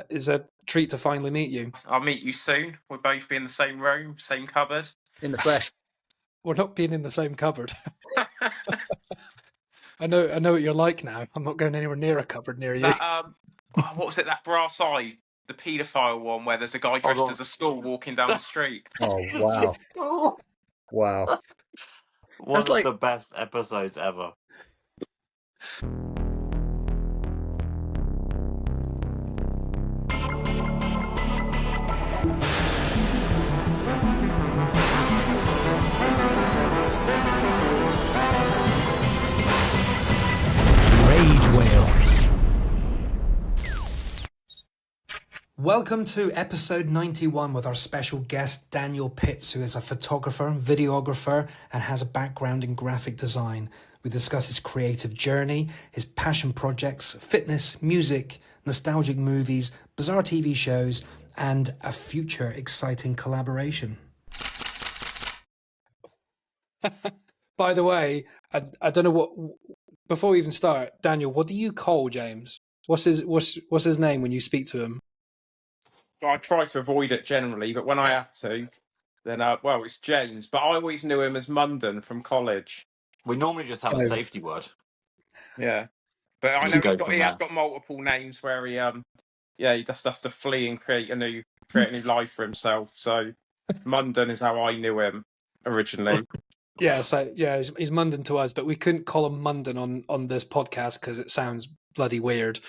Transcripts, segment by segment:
It's a treat to finally meet you. I'll meet you soon. We'll both be in the same room, same cupboard. In the flesh. We're not being in the same cupboard. I know what you're like now. I'm not going anywhere near a cupboard near you. That what was it? That brass eye, the paedophile one, where there's a guy dressed as a school walking down the street. Oh, wow. Wow. One That's of like- the best episodes ever. Rage Whale. Welcome to episode 91 with our special guest Daniel Pitts, who is a photographer, videographer, and has a background in graphic design. We discuss his creative journey, his passion projects, fitness, music, nostalgic movies, bizarre TV shows, and a future exciting collaboration. By the way, I don't know what. Before we even start, Daniel, what do you call James? What's his name when you speak to him? I try to avoid it generally, but when I have to, then it's James. But I always knew him as Munden from college. We normally just have a safety word. Yeah, but I Just know go from he has there. got multiple names where he he just has to flee and create a new life for himself. So Munden is how I knew him originally. Yeah, so yeah, he's Munden to us, but we couldn't call him Munden on this podcast because it sounds bloody weird.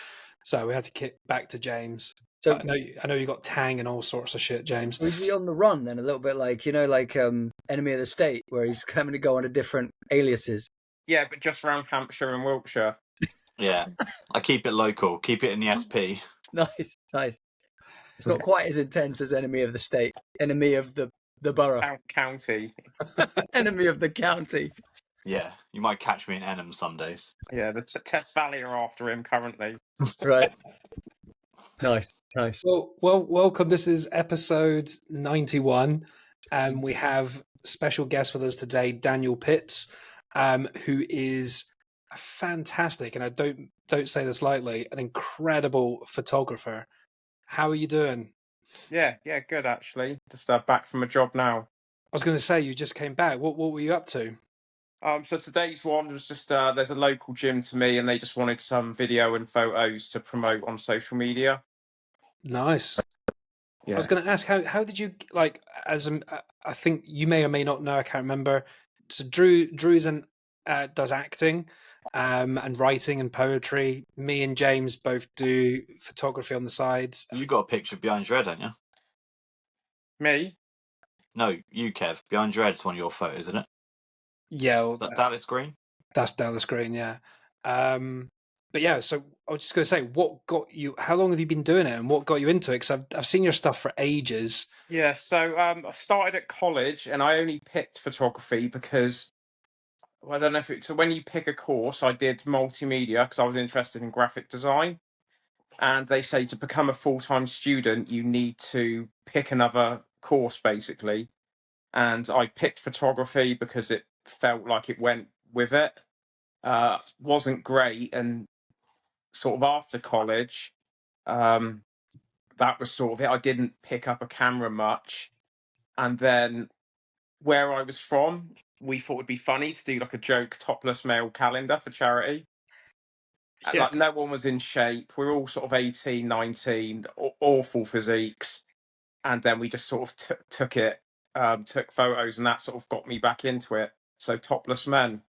So we had to kick back to James. So I know you got Tang and all sorts of shit, James. was he on the run then? A little bit like, Enemy of the State, where he's coming to go under different aliases. Yeah, but just around Hampshire and Wiltshire. Yeah. I keep it local. Keep it in the SP. Nice. It's not quite as intense as Enemy of the State. Enemy of the borough. County. Enemy of the county. Yeah. You might catch me in Enham some days. Yeah, the Test Valley are after him currently. Right. Nice. Well, welcome. This is episode 91, and we have a special guest with us today, Daniel Pitts, who is fantastic, and I don't say this lightly, an incredible photographer. How are you doing? Yeah, good actually. Just back from a job now. I was going to say you just came back. What were you up to? So today's one was just there's a local gym to me, and they just wanted some video and photos to promote on social media. Nice. Yeah. I was going to ask how did you like I think you may or may not know, I can't remember. So Drew's does acting and writing and poetry. Me and James both do photography on the sides. You got a picture behind your head, haven't you? Me? No, you, Kev. Behind your head's one of your photos, isn't it? Yeah, well, Is that Dallas Green? that's Dallas Green, yeah. But yeah, so I was just going to say, what got you? How long have you been doing it, and what got you into it? Because I've seen your stuff for ages. Yeah. So I started at college, and I only picked photography because I don't know if so when you pick a course, I did multimedia because I was interested in graphic design, and they say to become a full-time student, you need to pick another course basically, and I picked photography because it felt like it went with it. Wasn't great, and sort of after college, that was sort of it. I didn't pick up a camera much, and then where I was from, we thought it'd be funny to do like a joke topless male calendar for charity. Yeah. Like no one was in shape. We were all sort of 18, 19, awful physiques, and then we just sort of took took photos, and that sort of got me back into it. So topless men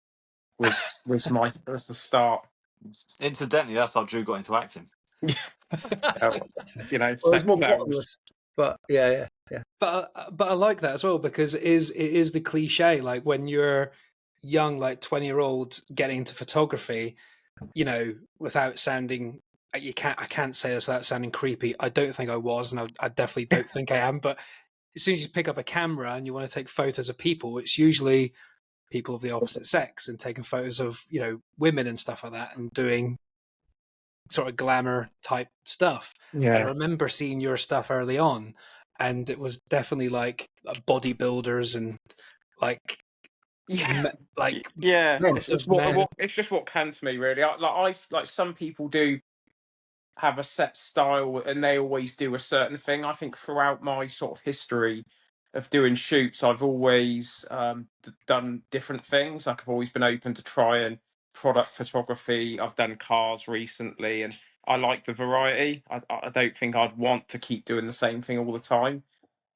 was the start. Incidentally, that's how Drew got into acting. Well, it was more bottomless, but yeah. But I like that as well, because it is the cliche, like when you're young, like 20-year-old getting into photography, without sounding, I can't say this without sounding creepy. I don't think I was, and I definitely don't think I am. But as soon as you pick up a camera and you want to take photos of people, it's usually people of the opposite sex, and taking photos of women and stuff like that, and doing sort of glamour type stuff. Yeah. And I remember seeing your stuff early on, and it was definitely like bodybuilders and like it's just what came to me really. Like some people do have a set style and they always do a certain thing. I think throughout my sort of history of doing shoots, I've always done different things. Like I've always been open to trying product photography. I've done cars recently, and I like the variety. I don't think I'd want to keep doing the same thing all the time.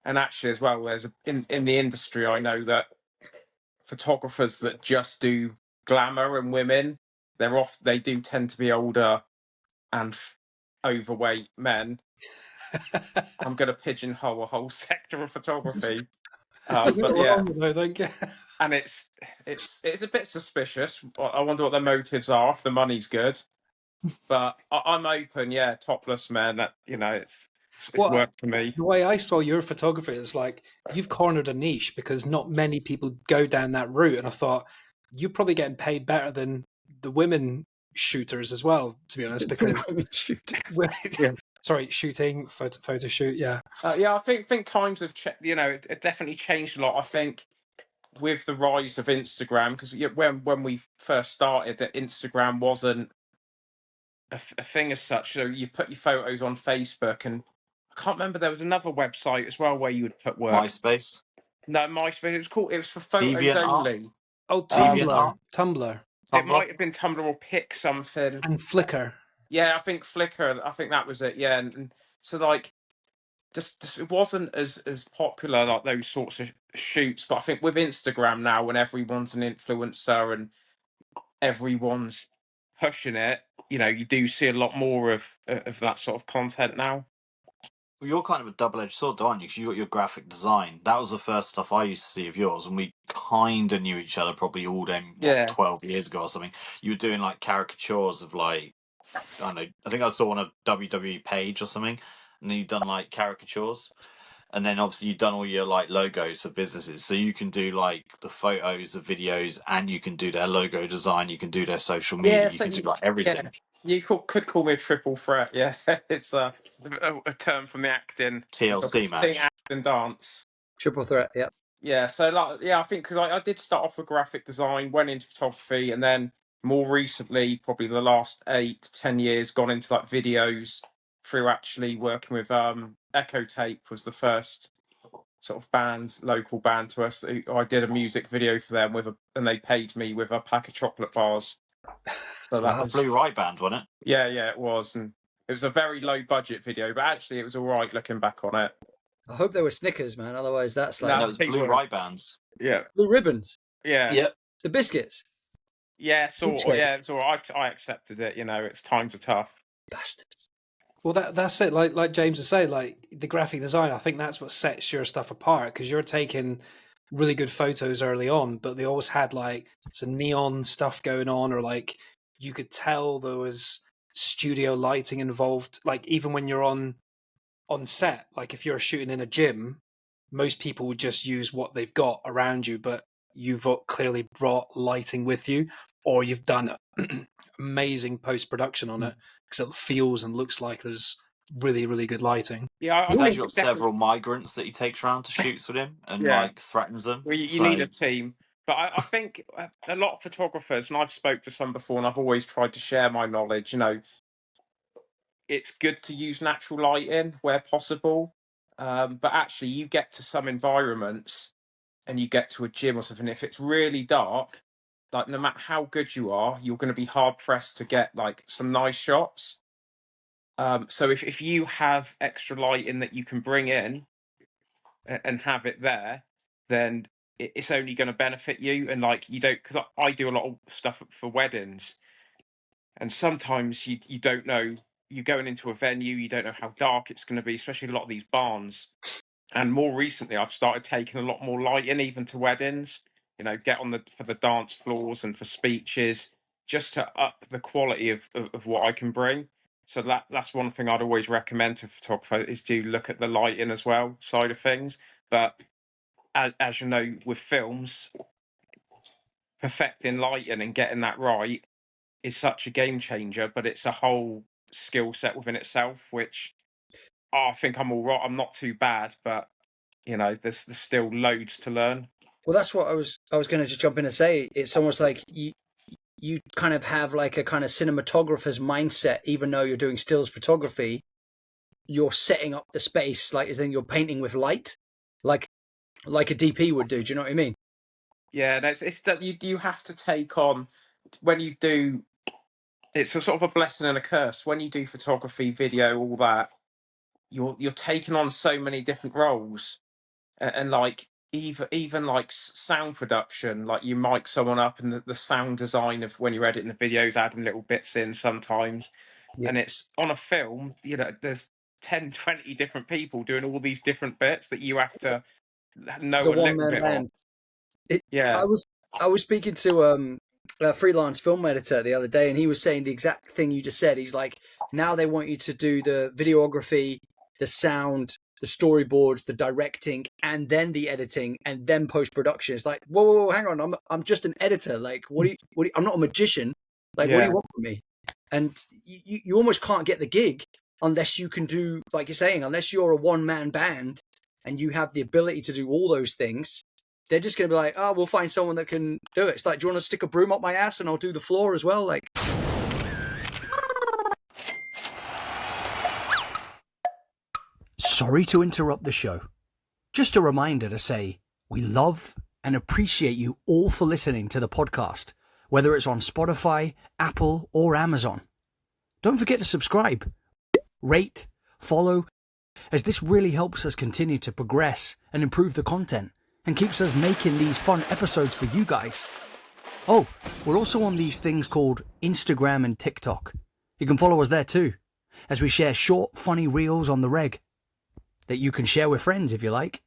And actually, as well, in the industry, I know that photographers that just do glamour and women, they do tend to be older and overweight men. I'm going to pigeonhole a whole sector of photography, You're but not yeah, wrong, though, thank you. and it's a bit suspicious. I wonder what their motives are if the money's good. But I'm open, yeah, topless men. That it's Well, worked for me. the way I saw your photography is like you've cornered a niche because not many people go down that route, and I thought you're probably getting paid better than the women shooters as well. To be honest, because Yeah. sorry, shooting photo shoot, yeah. Yeah, I think times have it definitely changed a lot. I think with the rise of Instagram, because when we first started, that Instagram wasn't a thing as such. So you put your photos on Facebook, and I can't remember, there was another website as well where you would put work. MySpace, No, MySpace. It was called. It was for photos DeviantArt? only. Oh, DeviantArt? Tumblr, It Tumblr? might have been Tumblr or Pick something. and Flickr. Yeah, I think Flickr. I think that was it. Yeah, and so like, just it wasn't as popular like those sorts of shoots. But I think with Instagram now, when everyone's an influencer and everyone's pushing it, you do see a lot more of that sort of content now. Well, you're kind of a double-edged sword, though, aren't you? Because you got your graphic design. That was the first stuff I used to see of yours, and we kind of knew each other probably all them, Yeah. 12 years ago or something. You were doing like caricatures of like, I don't know, I think I saw on a WWE page or something, and then you've done like caricatures. And then obviously you've done all your like logos for businesses. So you can do like the photos, the videos, and you can do their logo design, you can do their social media, Yeah, you so can do like everything. Yeah. You could call me a triple threat. Yeah, it's a term from the acting. TLC Sing, match. act, and dance. Triple threat. Yeah. Yeah, so I think because I did start off with graphic design, went into photography, and then more recently, probably the last 8 to 10 years, gone into like videos through actually working with Echo Tape was the first sort of local band to us. I did a music video for them and they paid me with a pack of chocolate bars. So that Wow. was Blue Right Band, wasn't it? yeah, it was, and it was a very low budget video, but actually it was all right looking back on it. I hope they were Snickers, man. Otherwise, that's like No, That was they Blue were. Right Bands. Yeah, blue ribbons, yeah, Yep. the biscuits. yeah. Food So shape. yeah, it's all right. I accepted it. It's times are tough. Bastards. Well, that's it. Like James was saying, like the graphic design, I think that's what sets your stuff apart because you're taking really good photos early on, but they always had like some neon stuff going on, or like you could tell there was studio lighting involved. Like even when you're on set, like if you're shooting in a gym, most people would just use what they've got around you, but you've clearly brought lighting with you, or you've done amazing post production on it because it feels and looks like there's really, really good lighting. Yeah, I He's think actually got definitely. several migrants that he takes around to shoots with him and Yeah, like threatens them. well, you So need a team. But I think a lot of photographers, and I've spoke to some before, and I've always tried to share my knowledge. It's good to use natural lighting where possible, but actually, you get to some environments, and you get to a gym or something. If it's really dark, like no matter how good you are, you're going to be hard pressed to get like some nice shots. So if you have extra lighting that you can bring in and have it there, then it's only going to benefit you. And like you don't, because I do a lot of stuff for weddings, and sometimes you don't know. You're going into a venue, you don't know how dark it's going to be, especially a lot of these barns. And more recently, I've started taking a lot more light in, even to weddings. Get on for the dance floors and for speeches, just to up the quality of what I can bring. So that's one thing I'd always recommend to a photographer is to look at the lighting as well side of things. But as you know, with films, perfecting lighting and getting that right is such a game changer. But it's a whole skill set within itself, which I think I'm all right. I'm not too bad, but there's still loads to learn. Well, that's what I was going to just jump in and say. It's almost like you kind of have like a kind of cinematographer's mindset, even though you're doing stills photography. You're setting up the space, like as in you're painting with light, like a DP would do. Do you know what I mean? Yeah, it's that you have to take on when you do. It's a sort of a blessing and a curse when you do photography, video, all that. You're taking on so many different roles, and like even like sound production, like you mic someone up, and the sound design of when you're editing the videos, adding little bits in sometimes, and it's on a film. You know, there's 10, 20 different people doing all these different bits that you have to know It's a a little one-man bit band. of. Yeah, I was speaking to a freelance film editor the other day, and he was saying the exact thing you just said. He's like, now they want you to do the videography, the sound, the storyboards, the directing, and then the editing, and then post production. It's like, whoa, hang on, I'm just an editor. Like, I'm not a magician. Like, what do you yeah. want from me? And you almost can't get the gig unless you can do, like you're saying, unless you're a one-man band and you have the ability to do all those things. They're just going to be like, oh, we'll find someone that can do it. It's like, do you want to stick a broom up my ass and I'll do the floor as well? Like, sorry to interrupt the show. Just a reminder to say we love and appreciate you all for listening to the podcast, whether it's on Spotify, Apple, or Amazon. Don't forget to subscribe, rate, follow, as this really helps us continue to progress and improve the content and keeps us making these fun episodes for you guys. Oh, we're also on these things called Instagram and TikTok. You can follow us there too, as we share short, funny reels on the reg that you can share with friends if you like.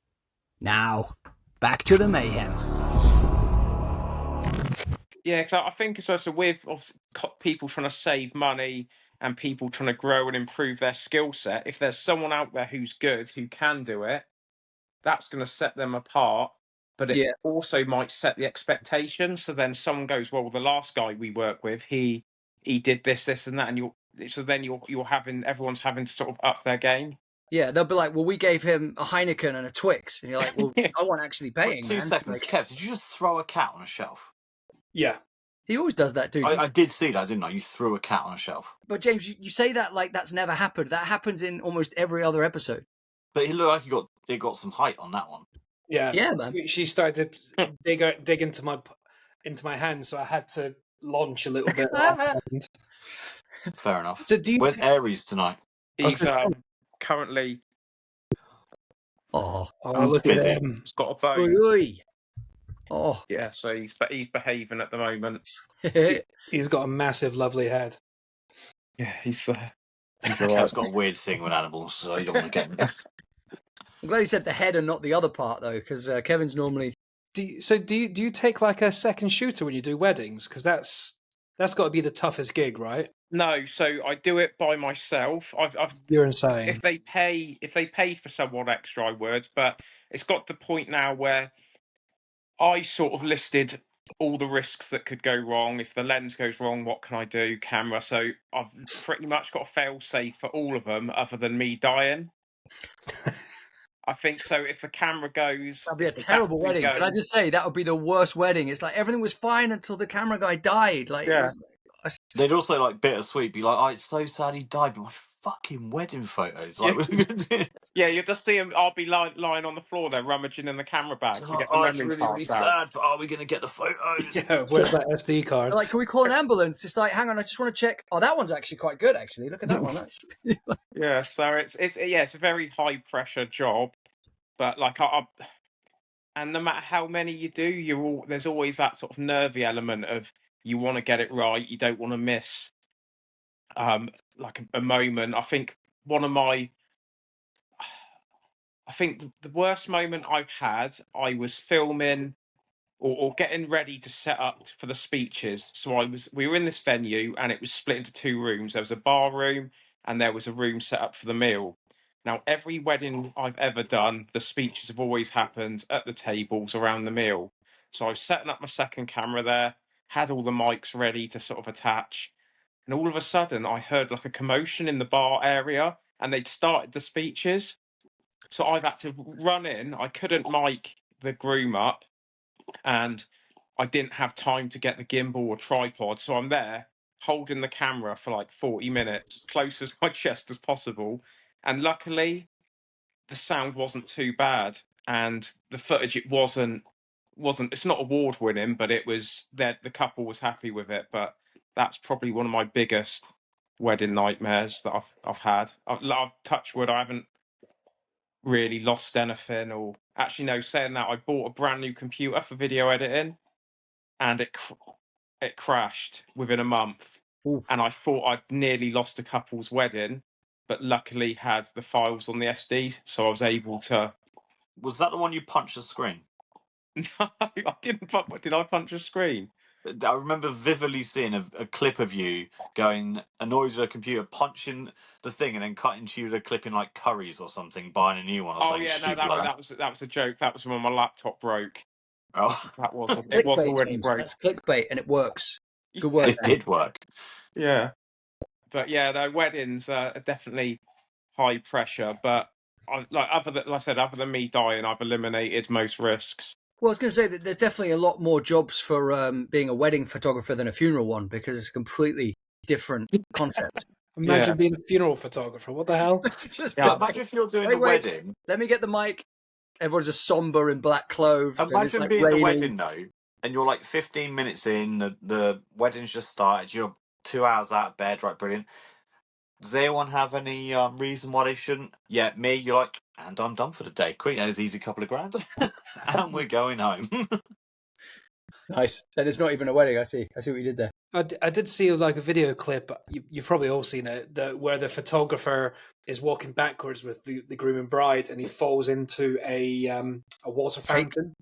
Now, back to the mayhem. Yeah, because I think it's also with people trying to save money and people trying to grow and improve their skill set. If there's someone out there who's good, who can do it, that's going to set them apart. But it also might set the expectation. So then someone goes, "Well, the last guy we work with, he did this, and that," and you're having everyone's having to sort of up their game. Yeah, they'll be like, well, we gave him a Heineken and a Twix. And you're like, well, Yeah. I want actually paying, Wait, 2 man. seconds. Like, Kev, did you just throw a cat on a shelf? Yeah. he always does that, dude. I did see that, didn't I? You threw a cat on a shelf. But James, you say that like that's never happened. That happens in almost every other episode. But it looked like it got some height on that one. Yeah. Yeah, man. She started to dig into my hand, so I had to launch a little bit. Fair enough. So do you? Where's Aries tonight? He's currently. Oh, Look busy. at him. He's got a bone. Oi, oi. Oh, Yeah, so he's behaving at the moment. He's got a massive, lovely head. Yeah, he's all Kev's right. got a weird thing with animals, so you don't want to get him. I'm glad he said the head and not the other part though, because Kevin's normally. Do you take like a second shooter when you do weddings? Because that's got to be the toughest gig, right? No, so I do it by myself. I've You're insane. if they pay for someone extra, I would. But it's got to the point now where I sort of listed all the risks that could go wrong. If the lens goes wrong, what can I do? Camera. So I've pretty much got a fail safe for all of them, other than me dying. I think so. If the camera goes, That'd be a terrible wedding. Can I just say that would be the worst wedding? It's like everything was fine until the camera guy died. Like, Yeah. They'd also like bittersweet be like, "Oh, it's so sad he died, but my fucking wedding photos." Like, yeah, you'll just see him. I'll be lying on the floor there, rummaging in the camera bag to get the oh, it's memory really, really cards out. sad. But are we going to get the photos? Yeah, where's that SD card? Like, can we call an ambulance? It's like, hang on, I just want to check. Oh, that one's actually quite good. Actually, look at that one. Yeah, so it's a very high pressure job, but like and no matter how many you do, there's always that sort of nervy element of you want to get it right, you don't want to miss like a moment. I think the worst moment I've had, I was filming or getting ready to set up for the speeches. So we were in this venue and it was split into two rooms. There was a bar room and there was a room set up for the meal. Now, every wedding I've ever done, the speeches have always happened at the tables around the meal. So I was setting up my second camera there, had all the mics ready to sort of attach. And all of a sudden, I heard like a commotion in the bar area and they'd started the speeches. So I've had to run in. I couldn't mic the groom up. And I didn't have time to get the gimbal or tripod, so I'm there holding the camera for like 40 minutes, as close as my chest as possible. And luckily, the sound wasn't too bad, and the footage, it wasn't it's not award winning, but it was that the couple was happy with it. But that's probably one of my biggest wedding nightmares that I've had. I've touched wood, I haven't really lost anything. Or actually, no, saying that, I bought a brand new computer for video editing, and it crashed within a month. Ooh. And I thought I'd nearly lost a couple's wedding, but luckily had the files on the SD, so I was able to. Was that the one you punched the screen? No, I didn't. Did I punch a screen? I remember vividly seeing a clip of you going annoyed with a computer, punching the thing, and then cutting to you the clip in like Curry's or something, buying a new one or Oh something yeah, no, stupid like that. that was a joke. That was when my laptop broke. Oh, That was That's it was clickbait, already James. broke. That's clickbait, and it works. Good work. it did work. Yeah, but yeah, no, weddings are definitely high pressure. But like I said, other than me dying, I've eliminated most risks. Well, I was going to say that there's definitely a lot more jobs for being a wedding photographer than a funeral one, because it's a completely different concept. Imagine being a funeral photographer. What the hell? Just Yeah, Imagine if you're doing Wait, a wait. wedding. let me get the mic. Everyone's just somber in black clothes. and it's Imagine like being raining. the wedding though, and you're like 15 minutes in, the wedding's just started. You're 2 hours out of bed, right? Brilliant. Does anyone have any reason why they shouldn't? Yeah, me. You're like, and I'm done for the day. Quick, there's easy couple of grand, and we're going home. Nice. And it's not even a wedding. I see what you did there. I did see like a video clip. You've probably all seen it, where the photographer is walking backwards with the groom and bride, and he falls into a water fountain,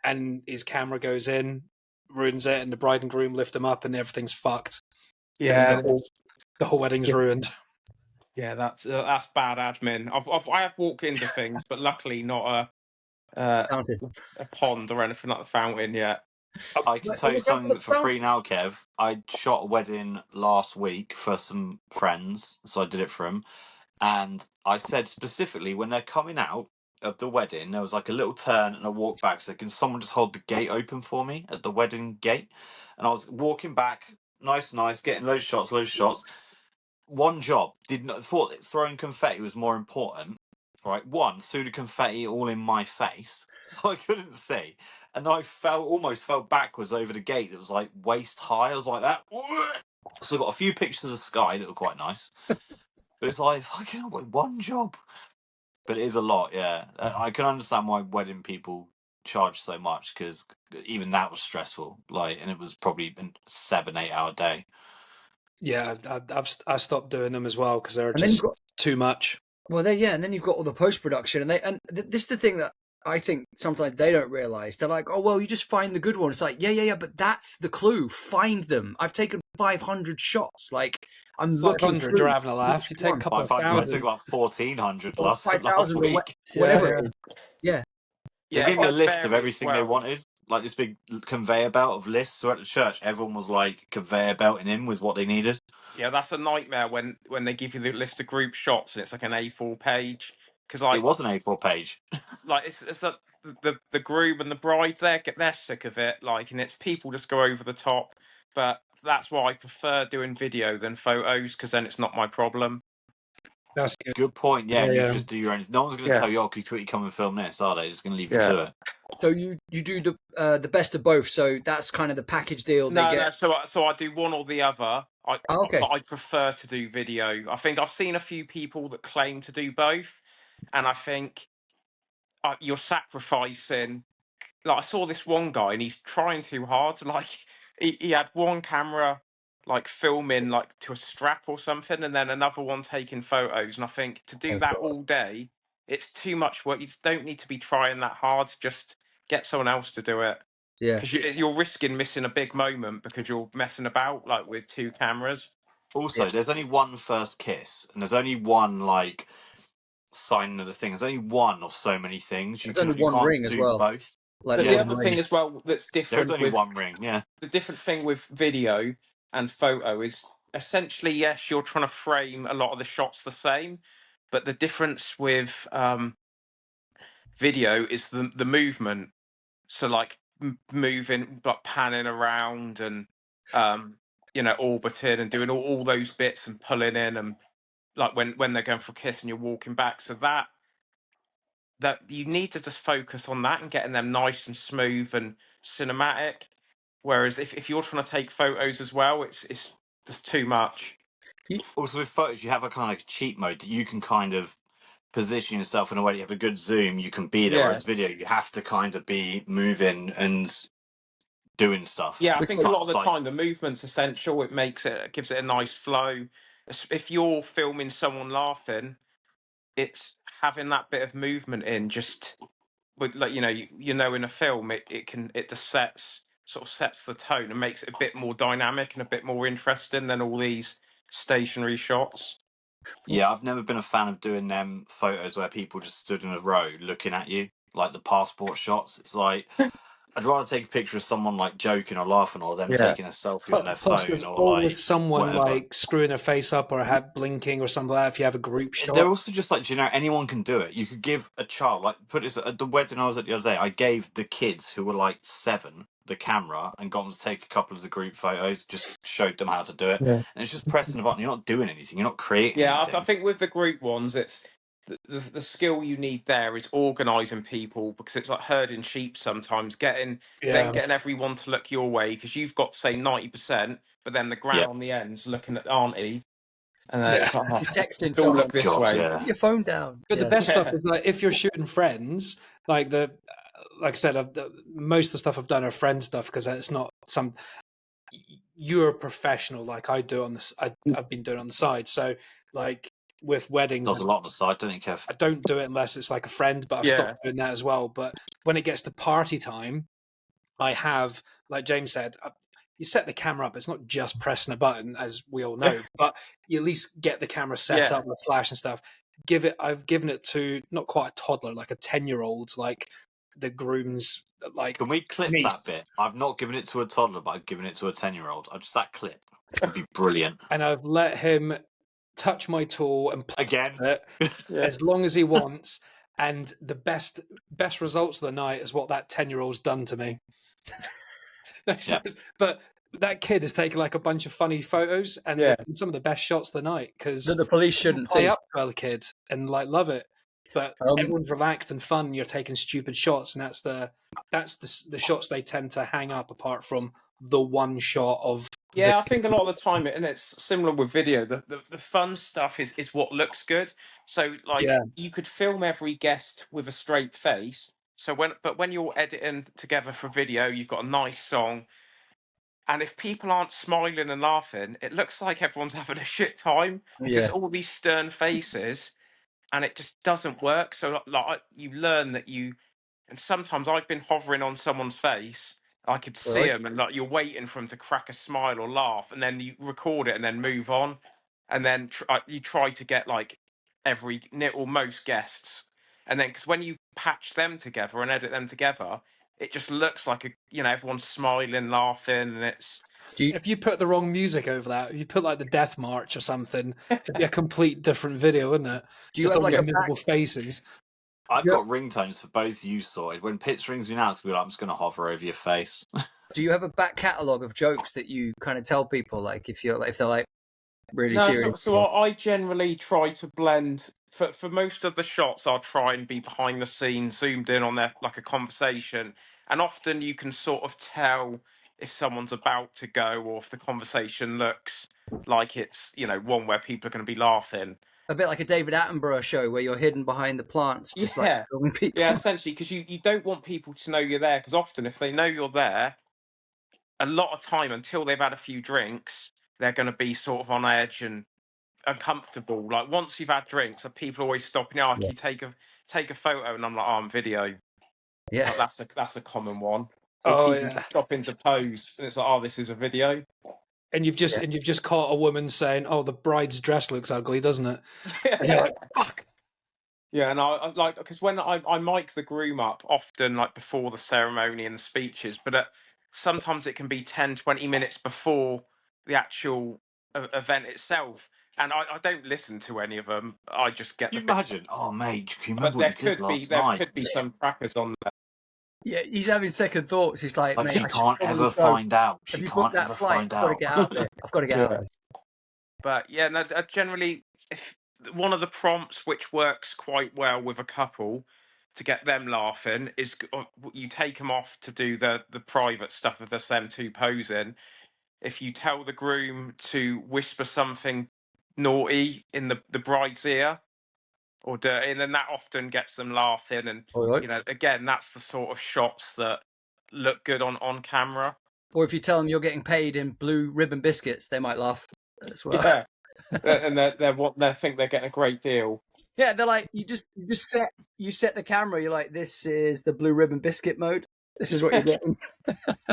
and his camera goes in, ruins it, and the bride and groom lift him up, and everything's fucked. yeah, And the whole wedding's ruined. yeah. That's bad admin. I have walked into things, but luckily not Fountain. a pond or anything like the fountain yet. I can tell you something for free now, Kev. I shot a wedding last week for some friends, so I did it for them. And I said specifically, when they're coming out of the wedding, there was like a little turn and a walk back. So can someone just hold the gate open for me at the wedding gate? And I was walking back, nice, getting loads of shots. One job, thought throwing confetti was more important. Right, one, threw the confetti all in my face, so I couldn't see. And I almost fell backwards over the gate that was like waist high. I was like that. So I got a few pictures of the sky that were quite nice. But it's like, fucking one job. But it is a lot, yeah. I can understand why wedding people charge so much, because even that was stressful. Like, and it was probably a 7-8 hour day. Yeah, I stopped doing them as well because they're And then you've just got too much. Well, and then you've got all the post production, and this is the thing that I think sometimes they don't realize. They're like, oh well, you just find the good ones. It's like, yeah, but that's the clue. Find them. I've taken 500 shots. Like, I'm looking 500, through. you're having a laugh. You Which take a one? couple of 500. I took thousand. about 1,400 Or last 5,000 or week. whatever Yeah, it is. Yeah. They Yeah, gave me a it list of varies everything they well. wanted, like this big conveyor belt of lists. So at the church, everyone was like conveyor belting in with what they needed. Yeah, that's a nightmare when they give you the list of group shots and it's like an A4 page, because It was an A4 page. like it's that the groom and the bride, they're sick of it, like, and it's people just go over the top. But that's why I prefer doing video than photos, because then it's not my problem. that's good. Good point. Yeah, and you Yeah. can just do your own. No one's going to Yeah. tell you, "Oh, can you quickly come and film this?" Are they? They're just going to leave you Yeah. to it. So you do the best of both. So that's kind of the package deal. They No, get. so I do one or the other. Oh, okay. But I prefer to do video. I think I've seen a few people that claim to do both, and I think you're sacrificing. Like, I saw this one guy, and he's trying too hard. Like, he had one camera like filming like to a strap or something, and then another one taking photos. And I think to do that all day, it's too much work. You just don't need to be trying that hard. Just get someone else to do it. Yeah. Because you're risking missing a big moment because you're messing about like with two cameras. Also, Yeah. there's only one first kiss, and there's only one like sign of the thing. There's only one of so many things. You There's only one can't ring as do well. both. Like But the the Yeah. one other ring. thing as well that's There's different only with one ring. Yeah. the different thing with video and photo is essentially, yes, you're trying to frame a lot of the shots the same, but the difference with video is the movement. So like moving, like panning around and orbiting and doing all those bits and pulling in, and like when they're going for a kiss and you're walking back. So that you need to just focus on that and getting them nice and smooth and cinematic. Whereas if you're trying to take photos as well, it's just too much. Also, with photos, you have a kind of cheat mode that you can kind of position yourself in a way you have a good zoom, you can be there. Yeah. Whereas video, you have to kind of be moving and doing stuff. Yeah, I think a lot of the Like- time the movement's essential. It gives it a nice flow. If you're filming someone laughing, it's having that bit of movement in just with, like, in a film it just sets the tone and makes it a bit more dynamic and a bit more interesting than all these stationary shots. Yeah, I've never been a fan of doing them photos where people just stood in a row looking at you, like the passport shots. It's like I'd rather take a picture of someone like joking or laughing, or them taking a selfie on their Plus, phone, there's or always like someone whatever. like screwing their face up or blinking or something like that. If you have a group shot, They're also just like, anyone can do it. You could give a child, like, put this at the wedding I was at the other day. I gave the kids who were like 7 the camera and got them to take a couple of the group photos. Just showed them how to do it, and it's just pressing the button. You're not doing anything. You're not creating Yeah, anything. I think with the group ones, it's the skill you need there is organising people, because it's like herding sheep sometimes, getting everyone to look your way, because you've got, say, 90%, but then the gran on the end's looking at auntie, and then it's like, You're texting all someone. look this God, way. yeah. Put your phone down. But the Yeah. best stuff is like if you're shooting friends, like like I said, most of the stuff I've done are friend stuff because it's not some. You're a professional, like I do on this. I've been doing on the side. So like with weddings, Does a lot on the side, don't you, Kev? I don't do it unless it's like a friend, but I've stopped doing that as well. But when it gets to party time, I have, like James said, you set the camera up. It's not just pressing a button, as we all know, but you at least get the camera set up with flash and stuff. I've given it to not quite a toddler, like a 10-year-old, like the groom's, like. Can we clip niece. that bit? I've not given it to a toddler, but I've given it to a 10-year-old. Just that clip would be brilliant. And I've let him touch my tool and play Again. with it as long as he wants. And the best results of the night is what that 10-year-old's done to me. But that kid has taken like a bunch of funny photos and some of the best shots of the night, because That the police shouldn't play see. up to the kid and like love it. But everyone's relaxed and fun. You're taking stupid shots, and that's the shots they tend to hang up, apart from the one shot of. Yeah, I think a lot of the time, and it's similar with video, the fun stuff is what looks good. So like you could film every guest with a straight face. So when you're editing together for video, you've got a nice song, and if people aren't smiling and laughing, it looks like everyone's having a shit time. Because all these stern faces, and it just doesn't work. So like you learn that and sometimes I've been hovering on someone's face. I could see them, and like you're waiting for them to crack a smile or laugh, and then you record it and then move on, and then you try to get like or most guests, and then because when you patch them together and edit them together, it just looks like everyone's smiling, laughing, and it's. If you put the wrong music over that, if you put like the Death March or something, it'd be a complete different video, wouldn't it? Do you Just have all like these miserable faces. I've got ringtones for both you sorted. When Pitts rings me now, it's going to be like, I'm just going to hover over your face. Do you have a back catalogue of jokes that you kind of tell people, like if they're like really serious? So I generally try to blend for most of the shots. I'll try and be behind the scenes, zoomed in on their like a conversation, and often you can sort of tell if someone's about to go or if the conversation looks like it's one where people are going to be laughing. A bit like a David Attenborough show where you're hidden behind the plants, just like filming people. Yeah, essentially, because you don't want people to know you're there, because often if they know you're there, a lot of time until they've had a few drinks, they're going to be sort of on edge and uncomfortable. Like once you've had drinks, people always stop and can you take a photo? And I'm like, I'm video. Yeah, like, that's a common one. Or people just stop into pose, and it's like, this is a video. And you've just caught a woman saying, "Oh, the bride's dress looks ugly, doesn't it?" And you're like, "Fuck." Yeah, and I like, because when I mic the groom up often, like before the ceremony and the speeches, but sometimes it can be 10, 20 minutes before the actual event itself, and I don't listen to any of them. I just get Can you imagine? Oh, mate, can you remember but what you did last there night? could be some crackers on there. Yeah, he's having second thoughts. He's like, Like, mate, she I should can't probably ever go. find out. Have She you booked can't that ever flight? find I've got to out. get out of there. I've got to get out of there. But yeah, no, generally, if one of the prompts which works quite well with a couple to get them laughing is you take them off to do the private stuff of them two posing. If you tell the groom to whisper something naughty in the bride's ear or dirty, and then that often gets them laughing. And All right. you know, again, that's the sort of shots that look good on camera. Or if you tell them you're getting paid in blue ribbon biscuits, they might laugh as well. Yeah, and they think they're getting a great deal. Yeah, they're like, you just set the camera. You're like, this is the blue ribbon biscuit mode. This is what you're getting.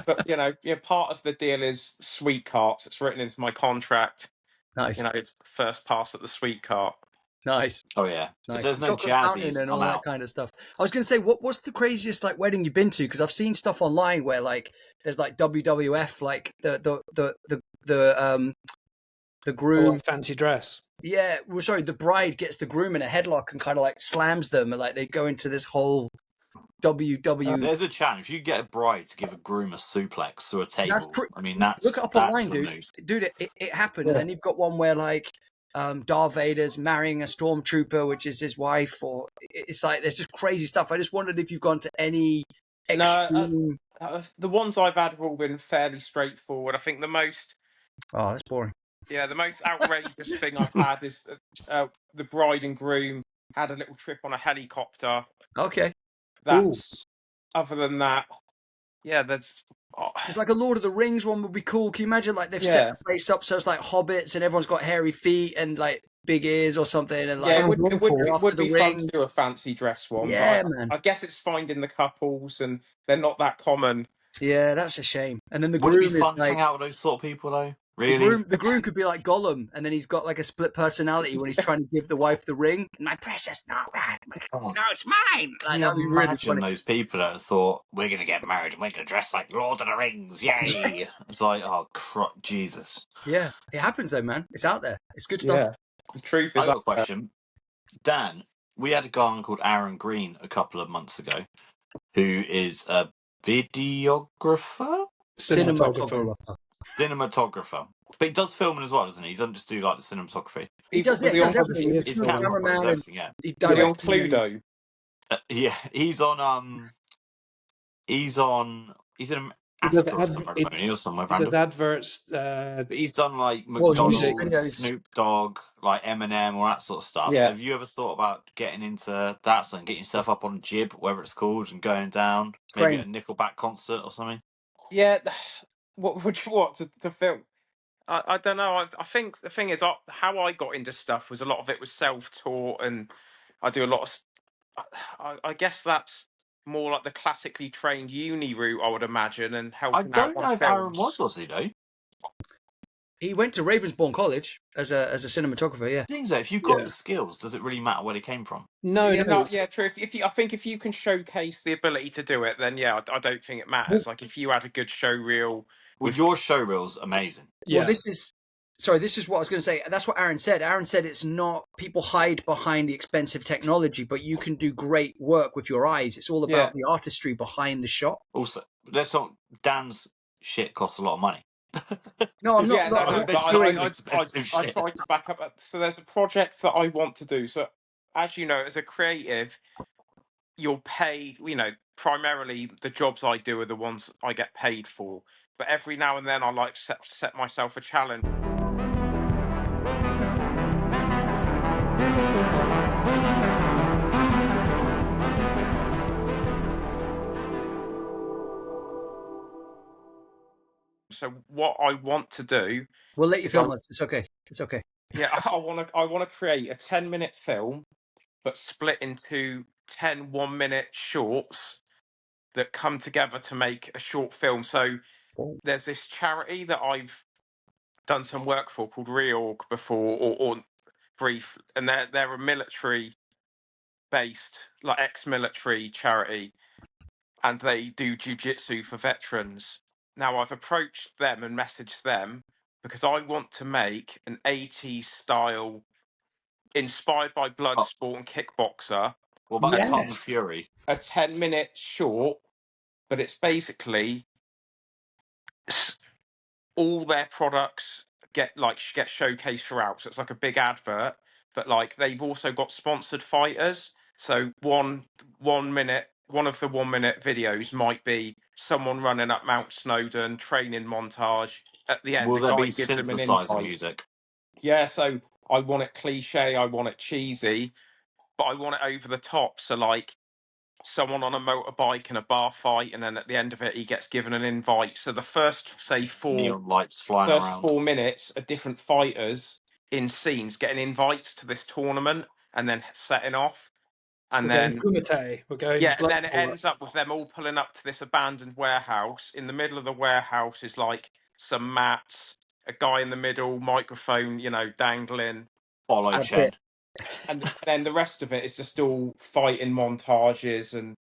But you know, part of the deal is sweet carts. It's written into my contract. Nice, You know, it's first pass at the sweet cart. nice, Oh yeah. nice. If there's no Chocolate fountain jazzies, and I'm all that out. kind of stuff. I was going to say, what's the craziest like wedding you've been to? Because I've seen stuff online where like there's like WWF, like the groom. Like fancy dress. Yeah, well, sorry, the bride gets the groom in a headlock and kind of like slams them, and like they go into this whole WW. There's a chance if you get a bride to give a groom a suplex through a table. I mean, Look it up that's online, the dude. move. Dude, it happened, Yeah. and then you've got one where like Darth Vader's marrying a stormtrooper, which is his wife, or it's like there's just crazy stuff. I just wondered if you've gone to any extreme. The ones I've had have all been fairly straightforward. I think the most that's boring. Yeah, the most outrageous thing I've had is the bride and groom had a little trip on a helicopter. Okay, That's other than that, yeah, there's. it's like a Lord of the Rings one would be cool. Can you imagine like they've set the place up so it's like hobbits and everyone's got hairy feet and like big ears or something, and like Yeah, it would be fun ring. to do a fancy dress one. Yeah, but man. I guess it's finding the couples, and they're not that common. Yeah, that's a shame. And then the Would it groom be fun is to like hang out with those sort of people though? Really? the groom could be like Gollum, and then he's got like a split personality when he's trying to give the wife the ring. My precious, no, it's mine. Like, Can you that'd be really imagine funny. those people that thought we're going to get married and we're going to dress like Lord of the Rings? Yay! It's like, oh, Jesus. Yeah, it happens though, man. It's out there. It's good stuff. Yeah, the truth I is. got a question. Dan, we had a guy called Aaron Green a couple of months ago who is a videographer? Cinematographer. But he does filming as well, doesn't he? He doesn't just do like the cinematography. He does Was it. He does everything. It's cameraman, everything, yeah. He Was he on directs Cluedo? Yeah, he's in an Africa or somewhere, or somewhere He random. does adverts. But he's done like music McDonald's, videos. Snoop Dogg, like Eminem, all that sort of stuff. Yeah. Have you ever thought about getting into that and getting yourself up on Jib, whatever it's called, and going down maybe at a Nickelback concert or something? Yeah. What would you want to film? I don't know. I think the thing is, how I got into stuff was a lot of it was self-taught, and I do a lot of. I guess that's more like the classically trained uni route, I would imagine, and helping I don't out know on if Aaron films. was he though? He went to Ravensbourne College as a cinematographer. Yeah. Things though, if you've got the skills, does it really matter where they came from? No. True. I think if you can showcase the ability to do it, then yeah, I don't think it matters. Like if you had a good show reel. Well, your show reel's amazing. Yeah. Well, this is what I was going to say. That's what Aaron said. Aaron said it's not people hide behind the expensive technology, but you can do great work with your eyes. It's all about the artistry behind the shot. Also, let's not. Dan's shit costs a lot of money. No, I'm not. Yeah, I try to back up. So there's a project that I want to do. So as you know, as a creative, you're paid. You know, primarily the jobs I do are the ones I get paid for. But every now and then, I like to set myself a challenge. So what I want to do, we'll let you film us. It's okay. It's okay. Yeah, I want to create a 10-minute film, but split into 10 1-minute shorts that come together to make a short film. So there's this charity that I've done some work for called Reorg before, or Brief, and they're a military-based, like ex-military charity, and they do jiu-jitsu for veterans. Now I've approached them and messaged them because I want to make an 80s style, inspired by Bloodsport and Kickboxer. What about Kung Fury? A 10-minute short but it's basically all their products get showcased throughout. So it's like a big advert, but like they've also got sponsored fighters. So one of the 1 minute videos might be someone running up Mount Snowdon, training montage. At the end, Will the there guy be gives them an synthesizer invite. music? Yeah, so I want it cliche, I want it cheesy, but I want it over the top. So like someone on a motorbike in a bar fight, and then at the end of it, he gets given an invite. So the first, say, Neon lights flying around. 4 minutes are different fighters in scenes getting invites to this tournament and then setting off. And We're going then, Kumite. We're going yeah, and blood then it sport. ends up with them all pulling up to this abandoned warehouse. In the middle of the warehouse is like some mats, a guy in the middle, microphone, dangling. Follow And, Chen. and then the rest of it is just all fighting montages and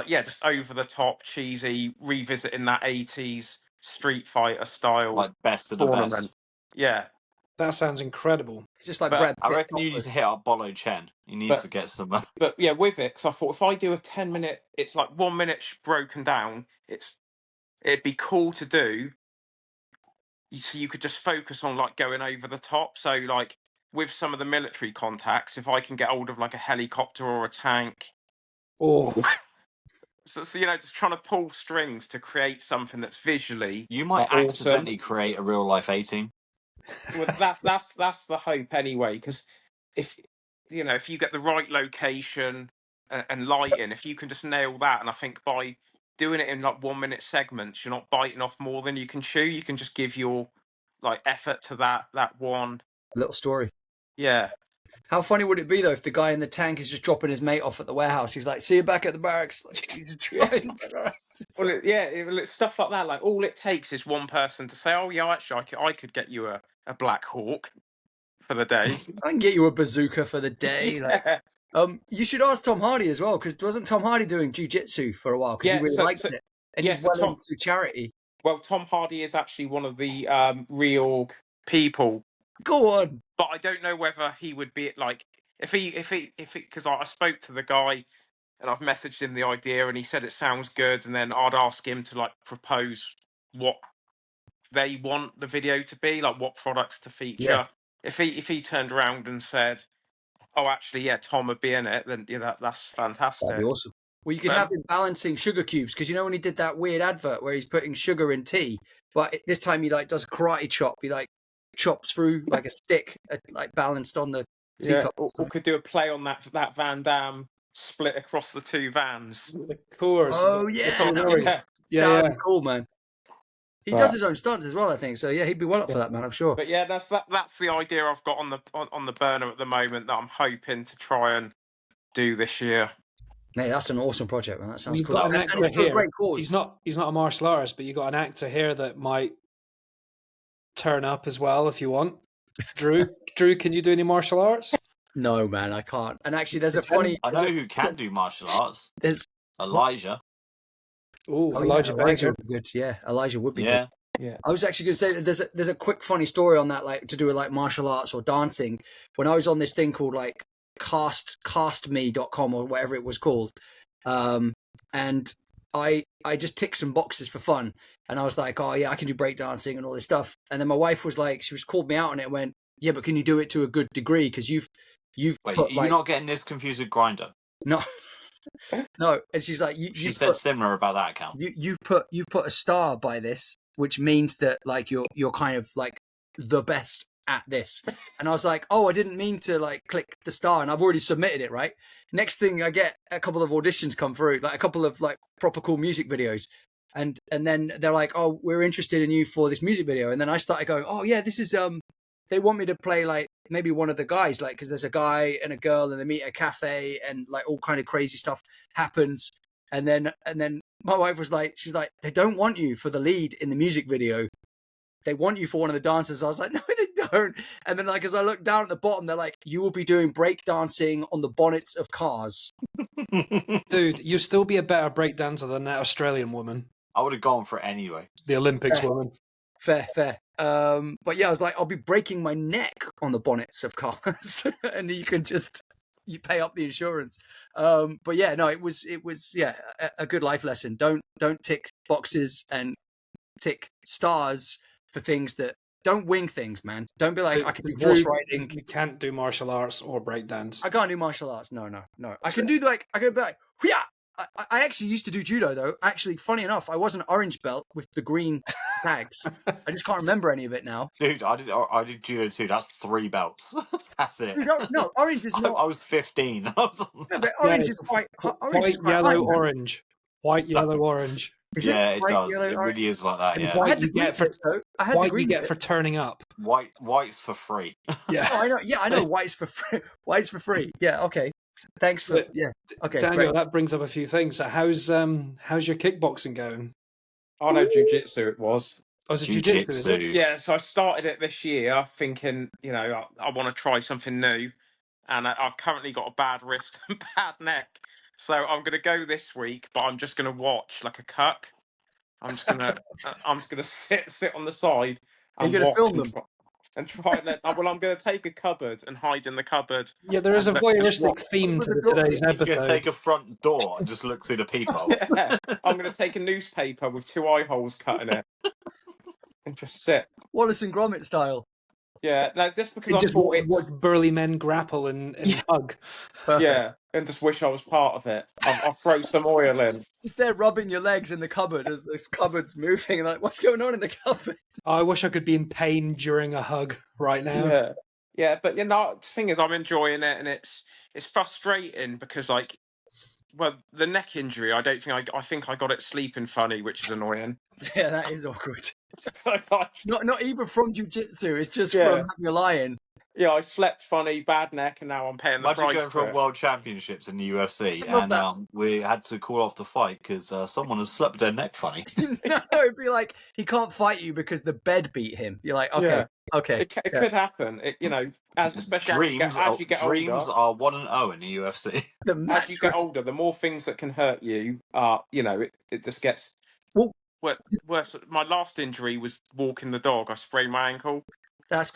just over the top, cheesy, revisiting that 80s Street Fighter style Like best of the tournament. best. Yeah. That sounds incredible. It's just like But Brad I Pitt reckon you need to hit up Bolo Chen. He needs to get some. But yeah, with it, because I thought if I do a 10-minute, it's like 1 minute broken down. It'd be cool to do. So you could just focus on like going over the top. So like with some of the military contacts, if I can get hold of like a helicopter or a tank, Oh, so just trying to pull strings to create something that's visually You might awesome. accidentally create a real life A-team. Well, that's the hope anyway. Because if you get the right location and lighting, if you can just nail that, and I think by doing it in like 1 minute segments, you're not biting off more than you can chew. You can just give your like effort to that one little story. Yeah. How funny would it be though if the guy in the tank is just dropping his mate off at the warehouse? He's like, "See you back at the barracks." Like, he's trying. Well, it's stuff like that. Like all it takes is one person to say, "Oh yeah, actually, I could get you a Black Hawk for the day. I can get you a bazooka for the day." Yeah. Like, you should ask Tom Hardy as well, because wasn't Tom Hardy doing jiu-jitsu for a while because he really liked it, and he's well into charity. Well, Tom Hardy is actually one of the reorg people. Go on. But I don't know whether he would be like if he because I spoke to the guy and I've messaged him the idea and he said it sounds good, and then I'd ask him to like propose what they want the video to be, like what products to feature. Yeah. If he turned around and said, "Oh, actually, yeah, Tom would be in it," then that's fantastic. That'd be awesome. Well, you could have him balancing sugar cubes, because when he did that weird advert where he's putting sugar in tea, but this time he like does a karate chop. He like chops through like a stick, like balanced on the teacup. Or could do a play on that Van Damme split across the two vans. The course. Oh yeah, that'd be cool, man. He does his own stunts as well, I think. So yeah, he'd be well up for that, man. I'm sure. But yeah, that's the idea I've got on the burner at the moment that I'm hoping to try and do this year. Hey, that's an awesome project, man. That sounds cool. Got an and it's for a great cause. He's not a martial artist, but you got an actor here that might turn up as well if you want. Drew, can you do any martial arts? No, man, I can't. And actually, there's a funny. I know who can do martial arts. There's Elijah. Elijah Elijah would be good. Yeah, Elijah would be good. Yeah. I was actually going to say there's a quick funny story on that, like to do with like martial arts or dancing. When I was on this thing called like castme.com or whatever it was called, and I just ticked some boxes for fun, and I was like, oh yeah, I can do breakdancing and all this stuff. And then my wife was like, called me out on it and went, yeah, but can you do it to a good degree? Because you've Wait, put, you're not getting this confused with Grindr? No. No, and she's like, she said similar about that account. You've put a star by this, which means that like you're kind of like the best at this. And I was like, oh, I didn't mean to like click the star, and I've already submitted it, right? Next thing I get a couple of auditions come through, like a couple of like proper cool music videos. And then they're like, oh, we're interested in you for this music video. And then I started going, oh yeah, this is they want me to play like maybe one of the guys, like, because there's a guy and a girl and they meet at a cafe and like all kind of crazy stuff happens. And then my wife was like, she's like, they don't want you for the lead in the music video. They want you for one of the dancers. I was like, no, they don't. And then like, as I look down at the bottom, they're like, you will be doing break dancing on the bonnets of cars. Dude, you'd still be a better break dancer than that Australian woman. I would have gone for it anyway. The Olympics woman. Fair. But yeah, I was like, I'll be breaking my neck on the bonnets of cars. And you can just... you pay up the insurance. But yeah, no, it was a good life lesson. Don't tick boxes and tick stars for things that don't wing things, man. Don't be like, I can do horse riding. You can't do martial arts or breakdance. I can't do martial arts. No. I can do like, I can be like, yeah. I actually used to do judo though. Actually, funny enough, I was an orange belt with the green tags. I just can't remember any of it now. Dude, I did judo too. That's 3 belts. That's it. Dude, no, orange is not. I was 15. No, but orange is quite. Orange is white, quite yellow, high, orange. White, yellow, orange. Yeah, it white, does. yellow, It orange? really is like that. And Yeah, white I had the you green get for bits, though. I had the white green you get bits. for turning up. white's for free. Yeah. Oh, I know. Yeah, I know. White's for free. White's for free. Yeah. Okay. Thanks for. But, Yeah. Okay. Daniel, great. that brings up a few things. So how's your kickboxing going? I know jiu-jitsu it was. Oh, is it jiu-jitsu, is it? Yeah, so I started it this year thinking, I want to try something new. And I've currently got a bad wrist and bad neck. So I'm going to go this week, but I'm just going to watch like a cuck. I'm just gonna sit on the side Are and you gonna watch film them? and try and well, I'm going to take a cupboard and hide in the cupboard. Yeah, there is a and voyeuristic watch. theme With to the door. today's He's going to episode. take a front door and just look through the peephole. Yeah, I'm going to take a newspaper with 2 eye holes cut in it and just sit. Wallace and Gromit style. Yeah, no, just because You I just thought it's watch burly men grapple and hug. Perfect. yeah, and just wish I was part of it. I'll throw some oil in. Just there rubbing your legs in the cupboard as this cupboard's moving, and like, what's going on in the cupboard? I wish I could be in pain during a hug right now. Yeah, but the thing is, I'm enjoying it, and it's frustrating because the neck injury, I don't think I think I got it sleeping funny, which is annoying. Yeah, that is awkward. So Not even from jiu-jitsu, it's just Yeah. from having a lie-in. yeah, I slept funny, bad neck, and now I'm paying the Imagine price going for for a it. world championships in the UFC, I love and that. we had to call off the fight because someone has slept with their neck funny. No, it'd be like, he can't fight you because the bed beat him. You're like, okay, Yeah. okay. It could happen. Especially as you get dreams older. are 1-0 in the UFC. The As mattress. you get older, the more things that can hurt you are, it just gets Well, worse. My last injury was walking the dog. I sprained my ankle. That's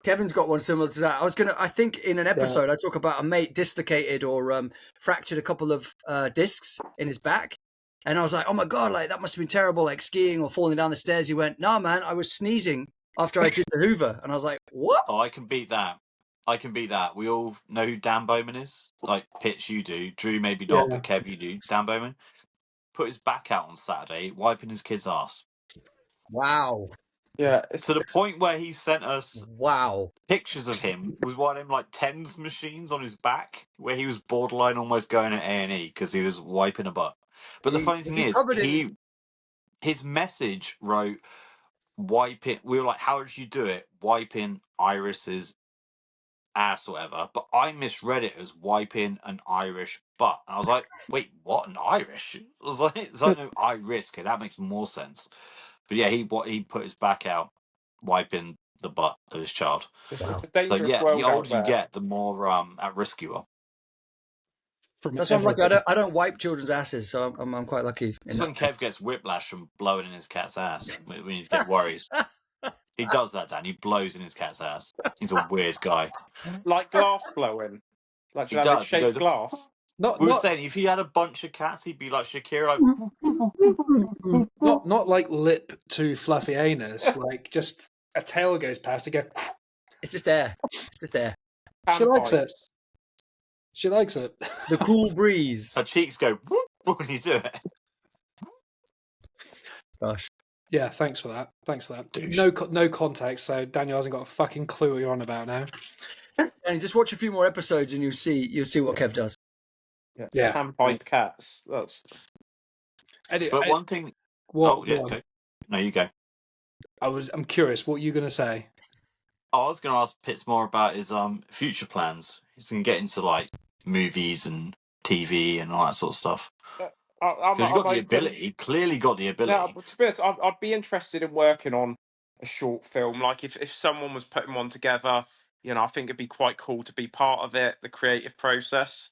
Kevin's got one similar to that. I think in an episode I talk about a mate dislocated or fractured a couple of discs in his back, and I was like, oh my god, like that must have been terrible, like skiing or falling down the stairs. He went, nah, man, I was sneezing after I did the Hoover, and I was like, what? Oh, I can beat that. We all know who Dan Bowman is. Like, Pitch, you do. Drew, maybe not, but Kev, you do. Dan Bowman put his back out on Saturday, wiping his kid's ass. Wow. Yeah. To the point where he sent us Wow. pictures of him with one of them like TENS machines on his back, where he was borderline almost going at A&E because he was wiping a butt. But the funny thing is, his message wrote, wiping. We were like, how did you do it? Wiping Iris's ass or whatever. But I misread it as wiping an Irish butt. And I was like, wait, what? An Irish? I was like, it's like no Iris. Okay, that makes more sense. But yeah, he put his back out, wiping the butt of his child. It's a dangerous So yeah, world the out older you there. get, the more at risk you are. That's why I'm lucky. I don't wipe children's asses, so I'm quite lucky. It's when Kev gets whiplash from blowing in his cat's ass. We need to get worried. He does that, Dan. He blows in his cat's ass. He's a weird guy. Like glass blowing. Like He does. He shaped goes, glass. We were saying if he had a bunch of cats, he'd be like Shakira, like not like lip to fluffy anus, like just a tail goes past. It go. It's just there. It's just there. She likes it. She likes it. The cool breeze. Her cheeks go whoop when you do it. Gosh. Yeah, thanks for that. Douche. No context, so Daniel hasn't got a fucking clue what you're on about now. And just watch a few more episodes and you'll see what Kev does. Yeah. Hand-pipe cats. That's. But one thing. What? Oh yeah, go. No, you go. I'm curious. What are you going to say? I was going to ask Pitts more about his future plans. He's going to get into like movies and TV and all that sort of stuff. Because you've got the ability. Clearly got the ability. Yeah, to be honest, I'd be interested in working on a short film. Like if someone was putting one together, I think it'd be quite cool to be part of it, the creative process.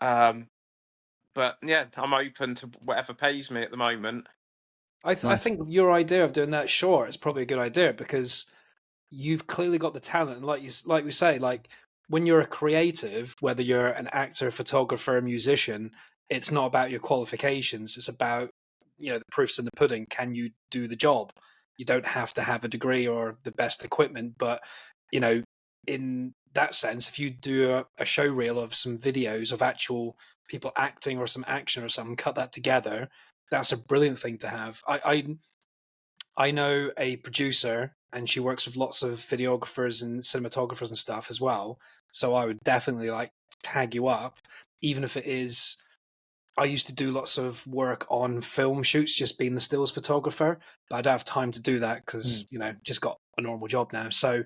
But yeah, I'm open to whatever pays me at the moment. I think your idea of doing that short is probably a good idea because you've clearly got the talent, and like we say, like when you're a creative, whether you're an actor, photographer, musician, it's not about your qualifications. It's about, the proof's in the pudding. Can you do the job? You don't have to have a degree or the best equipment, but in that sense, if you do a show reel of some videos of actual people acting or some action or something, cut that together, that's a brilliant thing to have. I know a producer, and she works with lots of videographers and cinematographers and stuff as well. So I would definitely like tag you up, even if it is. I used to do lots of work on film shoots, just being the stills photographer, but I don't have time to do that because just got a normal job now. So,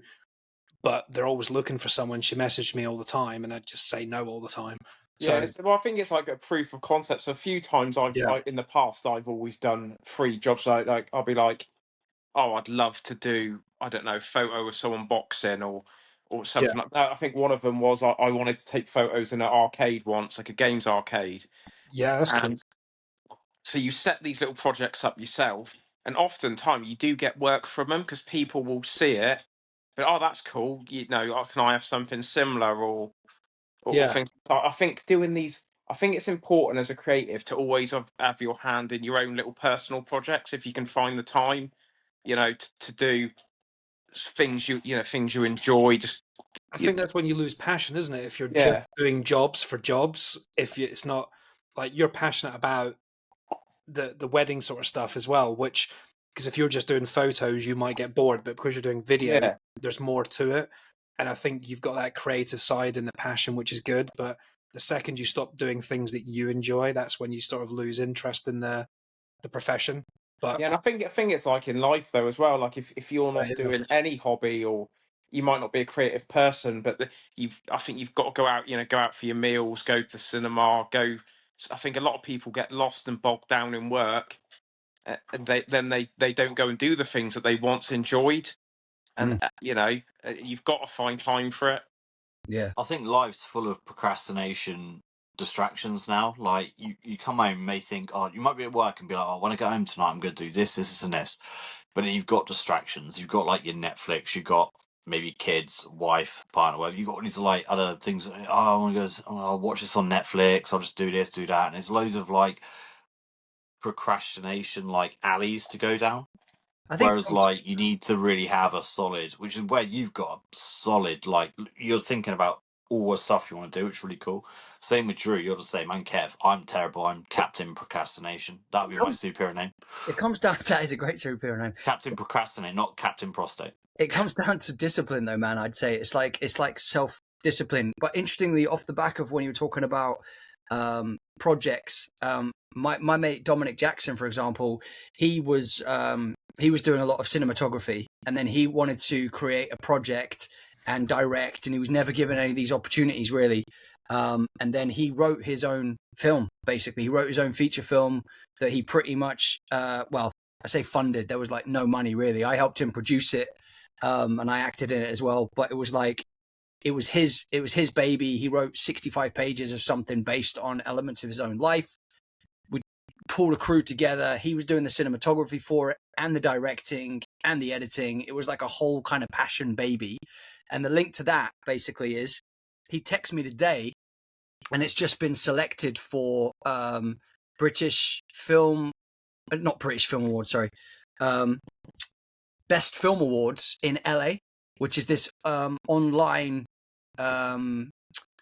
but they're always looking for someone. She messaged me all the time, and I just say no all the time. Yeah, So well, I think it's like a proof of concept. So a few times in the past, I've always done free jobs. Like I'll be like, oh, I'd love to do, I don't know, photo of someone boxing or something like that. I think one of them was I wanted to take photos in an arcade once, like a games arcade. yeah, that's cool. And so you set these little projects up yourself, and oftentimes you do get work from them because people will see it. But, oh, that's cool. Can I have something similar or Yeah, things? I think doing these. I think it's important as a creative to always have your hand in your own little personal projects if you can find the time, to do things things you enjoy. I think that's when you lose passion, isn't it? If you're just Yeah, doing jobs for jobs, it's not like you're passionate about the wedding sort of stuff as well, which, because if you're just doing photos, you might get bored, but because you're doing video, yeah, there's more to it. And I think you've got that creative side and the passion, which is good. But the second you stop doing things that you enjoy, that's when you sort of lose interest in the profession. But yeah. And I think it's like in life though as well. Like if you're not doing any hobby, or you might not be a creative person, but I think you've got to go out for your meals, go to the cinema, go. I think a lot of people get lost and bogged down in work, and they don't go and do the things that they once enjoyed. And you've got to find time for it. Yeah. I think life's full of procrastination distractions now. Like you come home and may think, oh, you might be at work and be like, oh, when I get home tonight, I'm going to do this, and this. But then you've got distractions. You've got like your Netflix. You've got maybe kids, wife, partner, whatever. You've got all these like other things. Oh, I want to go. I'll watch this on Netflix. I'll just do this, do that. And there's loads of like procrastination like alleys to go down. I think Whereas, like, you need to really have a solid, which is where you've got a solid, like, you're thinking about all the stuff you want to do, which is really cool. Same with Drew, you're the same. I'm Kev. I'm terrible. I'm Captain Procrastination. That would be my superhero name. It comes down to, that is a great superhero name. Captain Procrastinate, not Captain Prostate. It comes down to discipline, though, man. I'd say it's like self-discipline. But interestingly, off the back of when you were talking about projects, my mate Dominic Jackson, for example, he was doing a lot of cinematography, and then he wanted to create a project and direct, and he was never given any of these opportunities really. And then he wrote his own film. Basically, he wrote his own feature film that he pretty much, well, I say funded. There was like no money really. I helped him produce it, and I acted in it as well. But it was his baby. He wrote 65 pages of something based on elements of his own life. We pulled a crew together. He was doing the cinematography for it and the directing and the editing. It was like a whole kind of passion baby. And the link to that basically is he texted me today, and it's just been selected for British Film, not British Film Awards, sorry, Best Film Awards in LA, which is this online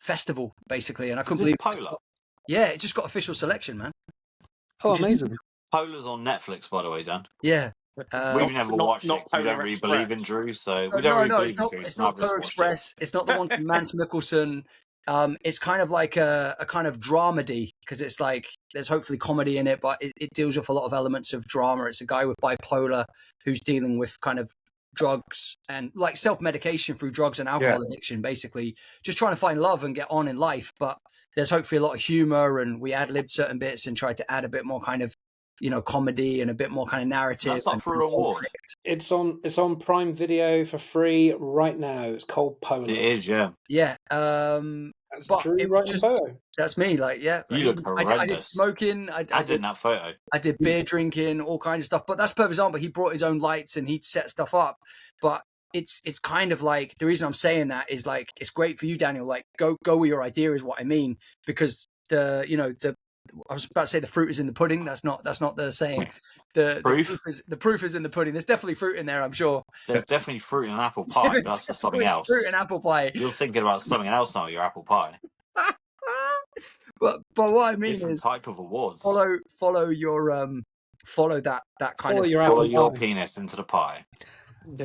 festival basically. And I couldn't believe Polar. Yeah, it just got official selection, man. Oh, amazing. Polar's on Netflix, by the way, Dan. Yeah. We've never watched it 'cause we don't really believe in Drew, so we don't really believe in Drew. It's not Polar Express. It's not the one from Mads Mikkelsen. It's kind of like a kind of dramedy, because it's like there's hopefully comedy in it, but it deals with a lot of elements of drama. It's a guy with bipolar who's dealing with kind of drugs and like self-medication through drugs and alcohol addiction, basically just trying to find love and get on in life. But there's hopefully a lot of humor, and we ad-libbed certain bits and tried to add a bit more kind of, comedy and a bit more kind of narrative. That's not for a reward. It's on Prime Video for free right now. It's called Polar. It is, yeah. Yeah. That's but Drew writing photo. That's me, like, yeah. You look horrendous. I did smoking. I did in that photo. I did beer drinking, all kinds of stuff. But that's per example. He brought his own lights and he'd set stuff up. But it's kind of like, the reason I'm saying that is like, it's great for you, Daniel. Like, go with your idea is what I mean, because I was about to say the fruit is in the pudding. That's not the saying. The proof is in the pudding. There's definitely fruit in there, I'm sure. There's definitely fruit in an apple pie. There's That's for something definitely fruit else. in apple pie. You're thinking about something else now with your apple pie. but what I mean Different is, type of awards. follow your follow that kind Follow of your Follow apple your pie. penis into the pie.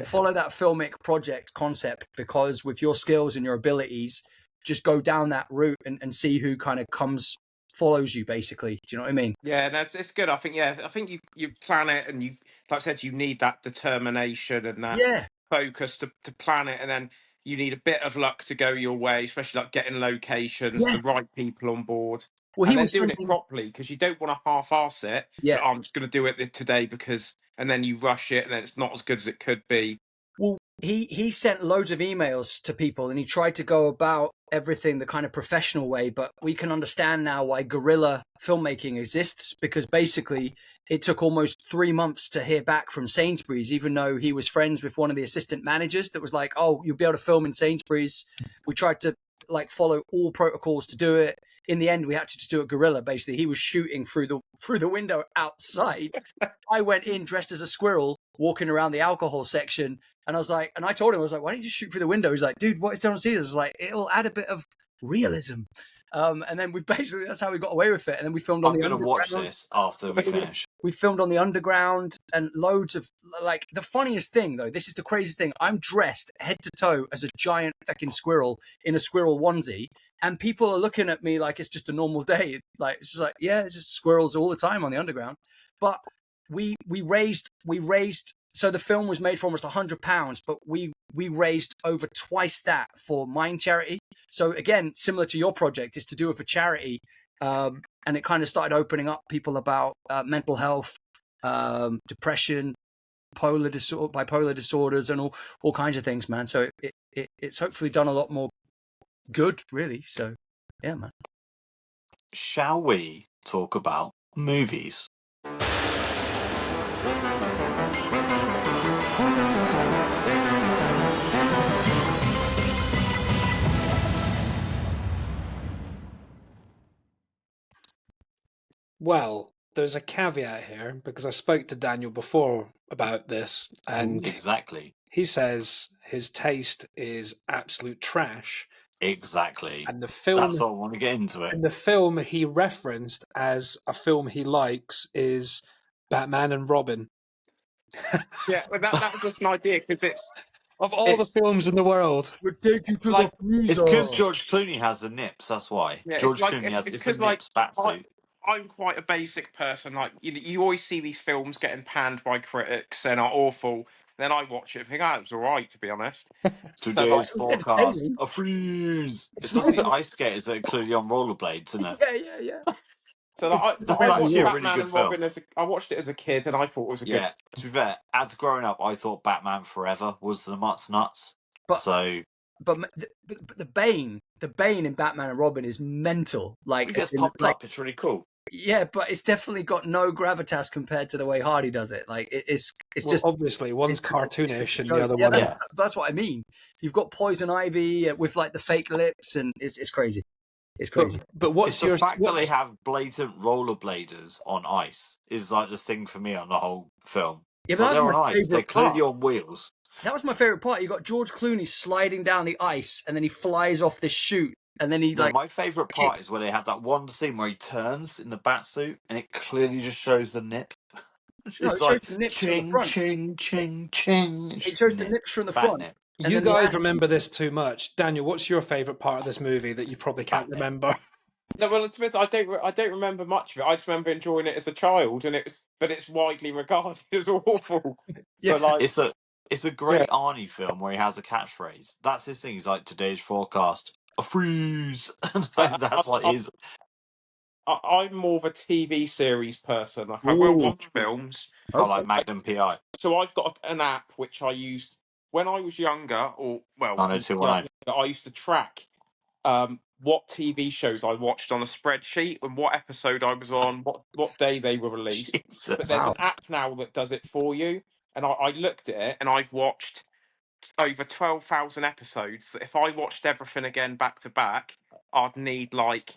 follow that filmic project concept, because with your skills and your abilities, just go down that route and see who kind of follows you, basically. Do you know what I mean? Yeah, no, it's good. I think you plan it, and you, like I said, you need that determination and that focus to plan it, and then you need a bit of luck to go your way, especially like getting locations, the right people on board, Well, and he then was doing it sending, properly, because you don't want to half-ass it. yeah. I'm just going to do it today and then you rush it, and then it's not as good as it could be. Well, he sent loads of emails to people, and he tried to go about everything the kind of professional way, but we can understand now why guerrilla filmmaking exists, because basically it took almost 3 months to hear back from Sainsbury's, even though he was friends with one of the assistant managers that was like, oh, you'll be able to film in Sainsbury's. We tried to like follow all protocols to do it. In the end, we had to just do it guerrilla. Basically, he was shooting through the window outside. I went in dressed as a squirrel, walking around the alcohol section, and I told him, I was like, why don't you just shoot through the window? He's like, dude, what is on Caesars? Like, it'll add a bit of realism. And then that's how we got away with it. And then we filmed on I'm the going to watch underground. this after we finish. We filmed on the underground, and loads of, like, the funniest thing though, this is the craziest thing. I'm dressed head to toe as a giant fucking squirrel in a squirrel onesie, and people are looking at me like it's just a normal day. Like, it's just like, yeah, it's just squirrels all the time on the underground. But we raised, so the film was made for almost £100, but we raised over twice that for Mind Charity. So again, similar to your project, is to do it for charity. And it kind of started opening up people about mental health, depression, bipolar disorders, and all kinds of things, man. So it's hopefully done a lot more good, really. So yeah, man. Shall we talk about movies? Well, there's a caveat here, because I spoke to Daniel before about this, and Exactly. he says his taste is absolute trash. Exactly. And the film, that's what I want to get into it. And the film he referenced as a film he likes is Batman and Robin. Yeah, well, that was just an idea, because it's Of all the films in the world. We'll take you to like, the freezer. It's because George Clooney has the nips, that's why. Yeah, George it's Clooney has it's it's a because, like, nips batsuit. I'm quite a basic person. Like, you always see these films getting panned by critics and are awful. Then I watch it and think, it was all right, to be honest. Today's So, like, forecast, a freeze. It's just the ice skaters that are clearly on rollerblades, isn't it? Yeah. So like, That's I watched actually a Batman really good and film. Robin I watched it as a kid, and I thought it was a good. To be fair, as growing up, I thought Batman Forever was the nuts. But the Bane in Batman and Robin is mental. Like, it gets popped up. It's really cool. Yeah, but it's definitely got no gravitas compared to the way Hardy does it. Like, it's just obviously one's cartoonish and the other one. one. That's what I mean. You've got Poison Ivy with like the fake lips, and it's crazy. It's crazy. But what's the fact that they have blatant rollerbladers on ice is like the thing for me on the whole film. Yeah, but they're on ice. They're clearly on wheels. That was my favorite part. You got George Clooney sliding down the ice, and then he flies off this chute, and then my favourite part is where they have that one scene where he turns in the batsuit, and it clearly just shows the nip. It's like ching, ching, ching, ching. It shows the nips from the front. Nip. You guys remember this too much. Daniel, what's your favourite part of this movie that you probably can't remember? No, well, I don't remember much of it. I just remember enjoying it as a child, but it's widely regarded as awful. Yeah, so, like, it's a great Arnie film where he has a catchphrase. That's his thing. He's like, today's forecast, a freeze. That's like his. I'm more of a TV series person. Like, I will watch films. I like Magnum PI. So I've got an app which I used when I was younger, I used to track what TV shows I watched on a spreadsheet and what episode I was on, what day they were released. Jesus. But there's an app now that does it for you. And I looked at it, and I've watched over 12,000 episodes that if I watched everything again back to back, I'd need like,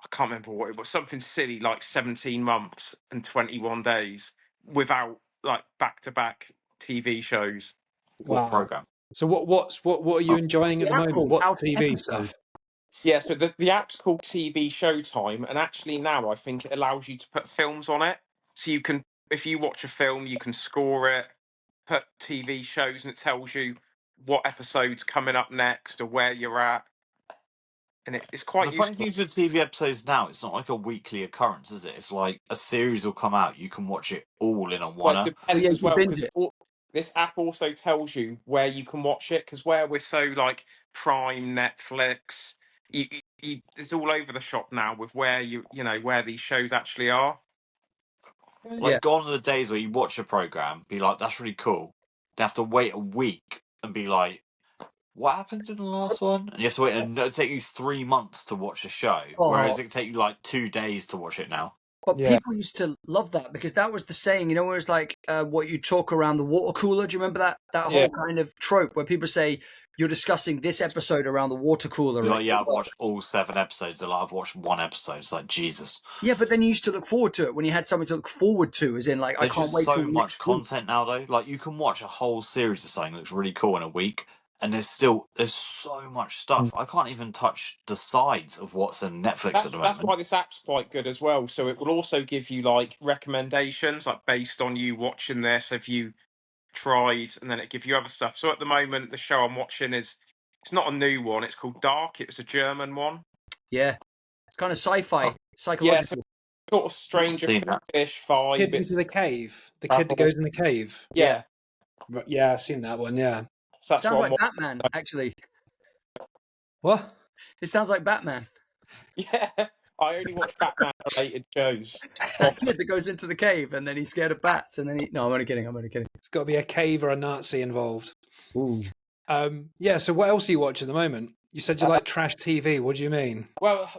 I can't remember what it was, something silly like 17 months and 21 days without like back to back TV shows. What Wow. program? So what are you enjoying at the moment? What Out TV episode. stuff? Yeah, so the app's called TV Showtime, and actually now I think it allows you to put films on it. So you can, if you watch a film, you can score it, put TV shows, and it tells you what episode's coming up next or where you're at. And it's quite The funny useful. thing with TV episodes now, it's not like a weekly occurrence, is it? It's like a series will come out. You can watch it all in a Well, one. it depends you as can well, binge because it. this app also tells you where you can watch it, because where we're so like Prime, Netflix, it's all over the shop now with where you know where these shows actually are. Like Yeah. gone are the days where you watch a program, be like, "That's really cool." Then have to wait a week and be like, "What happened in the last one?" And you have to wait, and it'll take you 3 months to watch a show, whereas Oh. it can take you like 2 days to watch it now. But Yeah. people used to love that because that was the saying, you know, where it's like what you talk around the water cooler. Do you remember that Yeah. whole kind of trope where people say you're discussing this episode around the water cooler? You're like, yeah, I've watched all 7 episodes. They're like, I've watched 1 episode. It's like, Jesus. Yeah, but then you used to look forward to it when you had something to look forward to, as in like I There's can't just wait till so much next week. content now, though. Like, you can watch a whole series of something that looks really cool in a week, and there's so much stuff. I can't even touch the sides of what's in Netflix at the That's moment. why this app's quite good as well. So it will also give you like recommendations, like based on you watching this, if you tried, and then it gives you other stuff. So at the moment, the show I'm watching it's not a new one. It's called Dark. It's a German one. Yeah, it's kind of sci-fi, Yeah, psychological. sort of Stranger Seen that. Things-ish vibe. Kid It's into the cave. The kid that travel. goes in the cave. Yeah, Yeah, I've seen that one. Yeah. so that's Sounds what I'm like Batman, actually. What? It sounds like Batman. Yeah, I only watch Batman-related shows. That kid that goes into the cave and then he's scared of bats and then he... No, I'm only kidding. It's got to be a cave or a Nazi involved. Ooh. Yeah. So what else are you watching at the moment? You said you like trash TV. What do you mean? Well,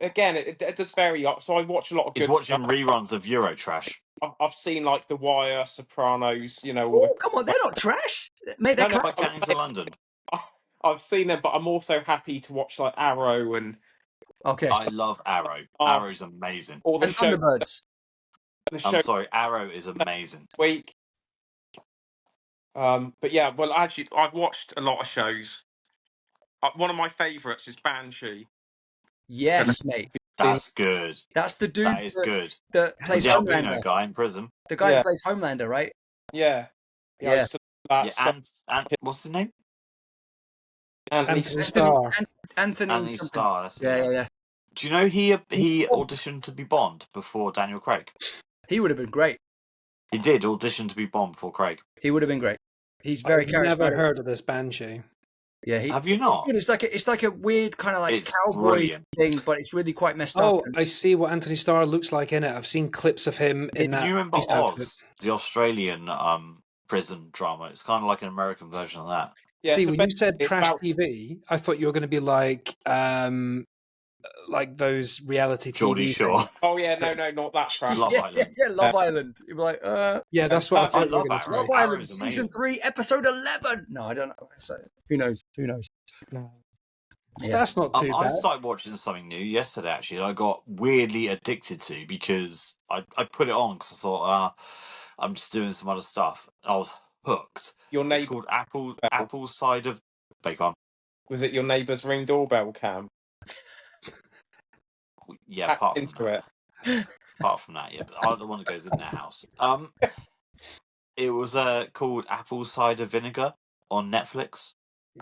again, it does vary. So I watch a lot of He's good watching stuff. reruns of Eurotrash. I've seen like The Wire, Sopranos. You know, all Oh, come on, they're not trash. Mate, they're No, no, classic. Gangs of London. I've seen them, but I'm also happy to watch like Arrow and Okay. I love Arrow. Arrow's amazing. all the And show. Thunderbirds. The I'm show sorry, Arrow is amazing. this week. But yeah, well, actually, I've watched a lot of shows. One of my favourites is Banshee. Yes, mate. That's good. That's the dude That is good. that plays The albino Homelander. guy in prison. The guy Yeah. who plays Homelander, right? Yeah. Yeah. I used to love Yeah, that. and what's his name? Anthony Anthony Starr. Anthony Anthony something. Starr. That's it, Yeah. Do you know he auditioned to be Bond before Daniel Craig? He would have been great. He did audition to be Bond before Craig. He would have been great. He's very I've charismatic. never heard of this Banshee. Yeah, Have you not? It's like a weird kind of like It's cowboy brilliant. thing, but it's really quite messed Oh, up. I see what Anthony Starr looks like in it. I've seen clips of him in that. Can you remember police outfit. Oz, the Australian prison drama? It's kind of like an American version of that. Yeah, See, so when you said it's trash about- TV, I thought you were going to be like those reality Geordie TV. Shore. things. Oh yeah, no, not that trash. Love Island. Yeah, Love Island. You'd be like, Yeah, that's what I I thought you were love going to Arrow. say. Love Island, Arrow's season amazing. 3, episode 11. No, I don't know. So, who knows? No. So that's not too I bad. started watching something new yesterday, actually, that I got weirdly addicted to because I put it on because I thought, I'm just doing some other stuff. I was hooked. Your It's neighbour, called Apple Cider. Bake on. was it your neighbour's Ring doorbell cam? Yeah, Hacked apart from into that. it. Apart from that, yeah, but I'm the one that goes in their house. It was called Apple Cider Vinegar on Netflix.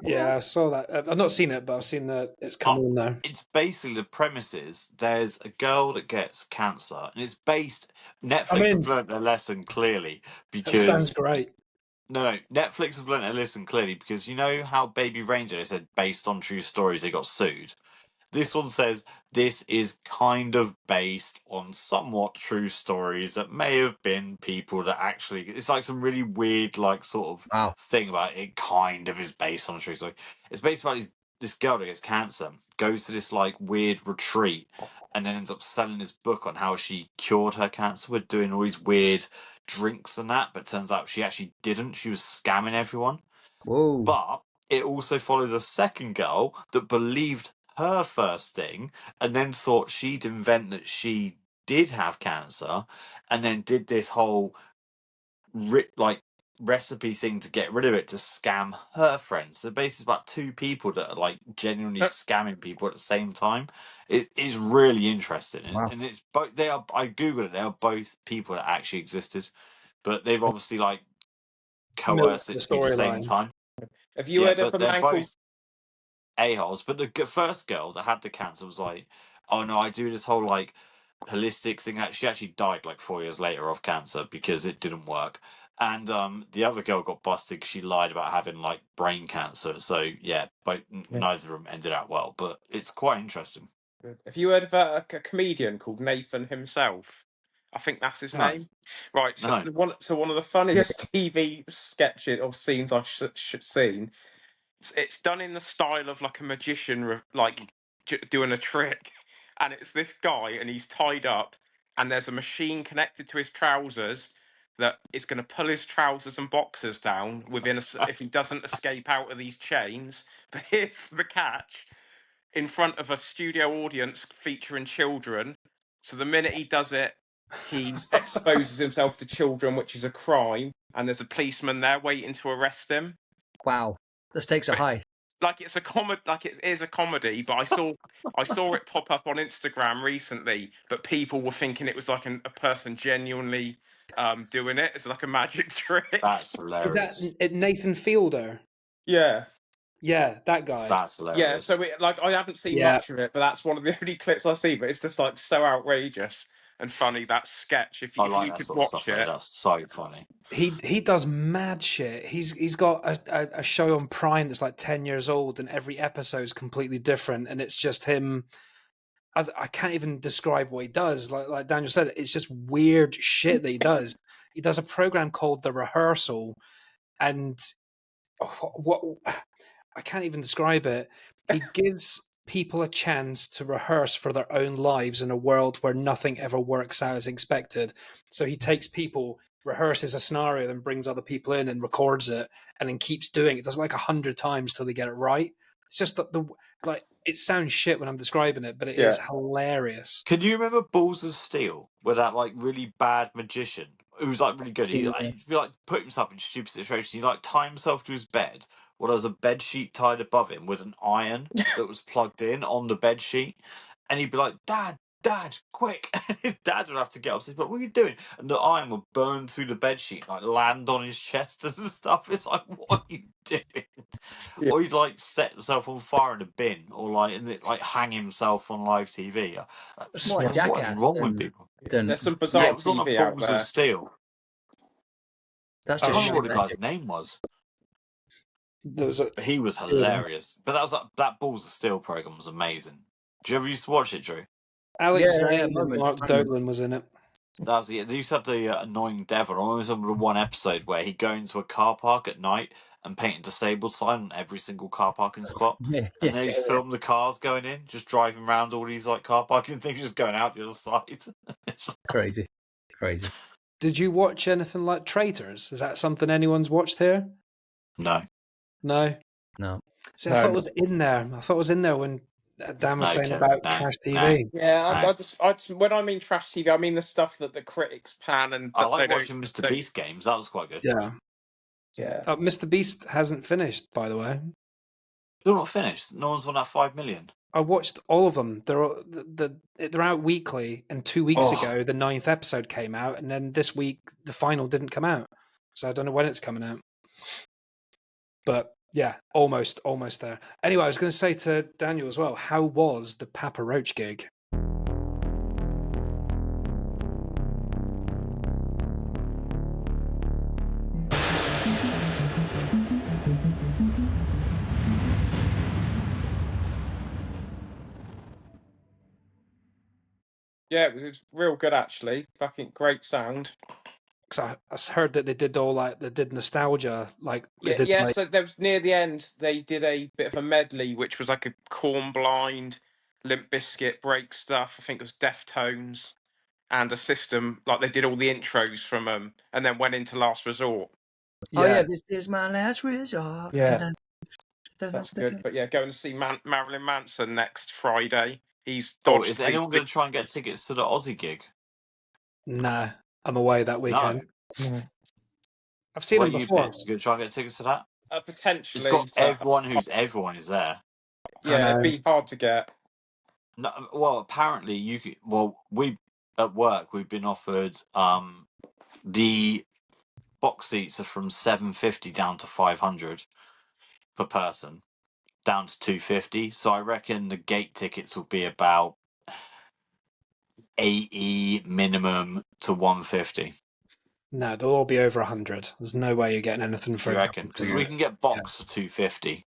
Yeah, I saw that. I've not seen it, but I've seen that it's coming on there. It's basically the premise is there's a girl that gets cancer, and it's based. Netflix have learned their lesson clearly That because sounds great. no, Netflix have learned their lesson clearly because you know how Baby Ranger, they said based on true stories, they got sued. This one says this is kind of based on somewhat true stories that may have been people that actually. It's like some really weird, like sort of Wow. thing about it. Kind of is based on a true story. It's based about this girl that gets cancer, goes to this like weird retreat, and then ends up selling this book on how she cured her cancer with doing all these weird drinks and that. But turns out she actually didn't. She was scamming everyone. Whoa. But it also follows a second girl that believed her first thing and then thought she'd invent that she did have cancer, and then did this whole recipe thing to get rid of it to scam her friends. So basically, it's about two people that are like genuinely scamming people at the same time. It is really interesting, Wow. and it's both. They are. I googled it. They are both people that actually existed, but they've obviously like Milk coerced it the to be the same storyline. time. Have you Yeah, heard of but a they're man called? both a-holes. But the first girl that had the cancer was like, oh no, I do this whole like holistic thing. She actually died like 4 years later of cancer because it didn't work. And the other girl got busted because she lied about having like brain cancer. So yeah, but neither of them ended out well. But it's quite interesting. Have you heard of a comedian called Nathan himself? I think that's his No, name. Right. So no. one of the funniest TV sketches or scenes I've seen. It's done in the style of like a magician, like doing a trick, and it's this guy, and he's tied up, and there's a machine connected to his trousers that is going to pull his trousers and boxers down if he doesn't escape out of these chains. But here's the catch: in front of a studio audience featuring children. So the minute he does it, he exposes himself to children, which is a crime, and there's a policeman there waiting to arrest him. Wow. The stakes are high. Like it's a comedy, like it is a comedy, but I saw it pop up on Instagram recently, but people were thinking it was like a person genuinely doing it. It's like a magic trick. That's Is that hilarious. Nathan Fielder? Yeah. Yeah, that guy. That's Yeah, hilarious. so like I haven't seen Yeah. much of it, but that's one of the only clips I see. But it's just like so outrageous and funny, that sketch. If I if like you that could sort of watch stuff though. it, That's so funny. He does mad shit. He's got a show on Prime that's like 10 years old, and every episode is completely different, and it's just him. I can't even describe what he does. Like Daniel said, it's just weird shit that he does. He does a program called The Rehearsal, and what I can't even describe it. He gives people a chance to rehearse for their own lives in a world where nothing ever works out as expected. So he takes people, rehearses a scenario, then brings other people in and records it, and then keeps doing it. Does it like 100 times till they get it right. It's just that like it sounds shit when I'm describing it, but it is yeah, hilarious. Can you remember Balls of Steel, where that like really bad magician who was like really good? Yeah. He'd be like put himself in stupid situations. He'd like tie himself to his bed, or there was a bed sheet tied above him with an iron that was plugged in on the bed sheet, and he'd be like, "Dad, Dad, quick!" His dad would have to get up. But what are you doing? And the iron would burn through the bed sheet, like land on his chest and stuff. It's like, what are you doing? yeah. Or he'd like set himself on fire in a bin, or like hang himself on live TV. It's more a What is jackass wrong with people? than There's some Yeah, bizarre it was on a TV out Balls of there. Steel. that's I just can't Um, remember what the shit. guy's name was, there was a but he was hilarious. But that was that Balls of Steel program was amazing. Do you ever used to watch it, Drew? Alex Yeah, Zane and moments. Mark Dolan was in it. That was they used to have the annoying devil. I remember one episode where he'd go into a car park at night and paint a disabled sign on every single car parking spot. Yeah, And then he'd film the cars going in, just driving around all these like car parking things, just going out the other side. crazy. Did you watch anything like Traitors? Is that something anyone's watched here? No, No. No. See, I No, thought it was in there. I thought it was in there when Dan was no, saying Kevin, about no, trash no, TV. yeah. no. I just when I mean trash TV, I mean the stuff that the critics pan and I that they like don't. watching Mr. Beast games. That was quite good. Yeah. Yeah. Mr. Beast hasn't finished, by the way. Still not finished. No one's won that 5 million. I watched all of them. They're out weekly, and 2 weeks Oh. ago the 9th episode came out, and then this week the final didn't come out. So I don't know when it's coming out. But yeah, almost there. Anyway, I was going to say to Daniel as well, how was the Papa Roach gig? Yeah, it was real good actually. Fucking great sound. Because I heard that they did nostalgia, like they did Yeah. like So there was near the end, they did a bit of a medley, which was like a Corn Blind, Limp Bizkit break stuff. I think it was Deftones and a System. Like they did all the intros from and then went into Last Resort. Oh yeah, this is my last resort. Yeah. Dun, dun, That's dun, good. dun. But yeah, going to see Marilyn Manson next Friday. He's Oh, dodged is anyone going to try and get tickets to the Aussie gig? Nah, I'm away that weekend. No. I've seen What them you before. picked? You going to try and get tickets to that? It's potentially. got But, everyone who's everyone is there. yeah, it'd be hard to get. No, well, apparently you could. Well, we at work we've been offered the box seats are from 750 down to 500 per person, down to 250. So I reckon the gate tickets will be about 80 minimum to 150. No, they'll all be over 100. There's no way you're getting anything for You a reckon? Because we can get box for 250.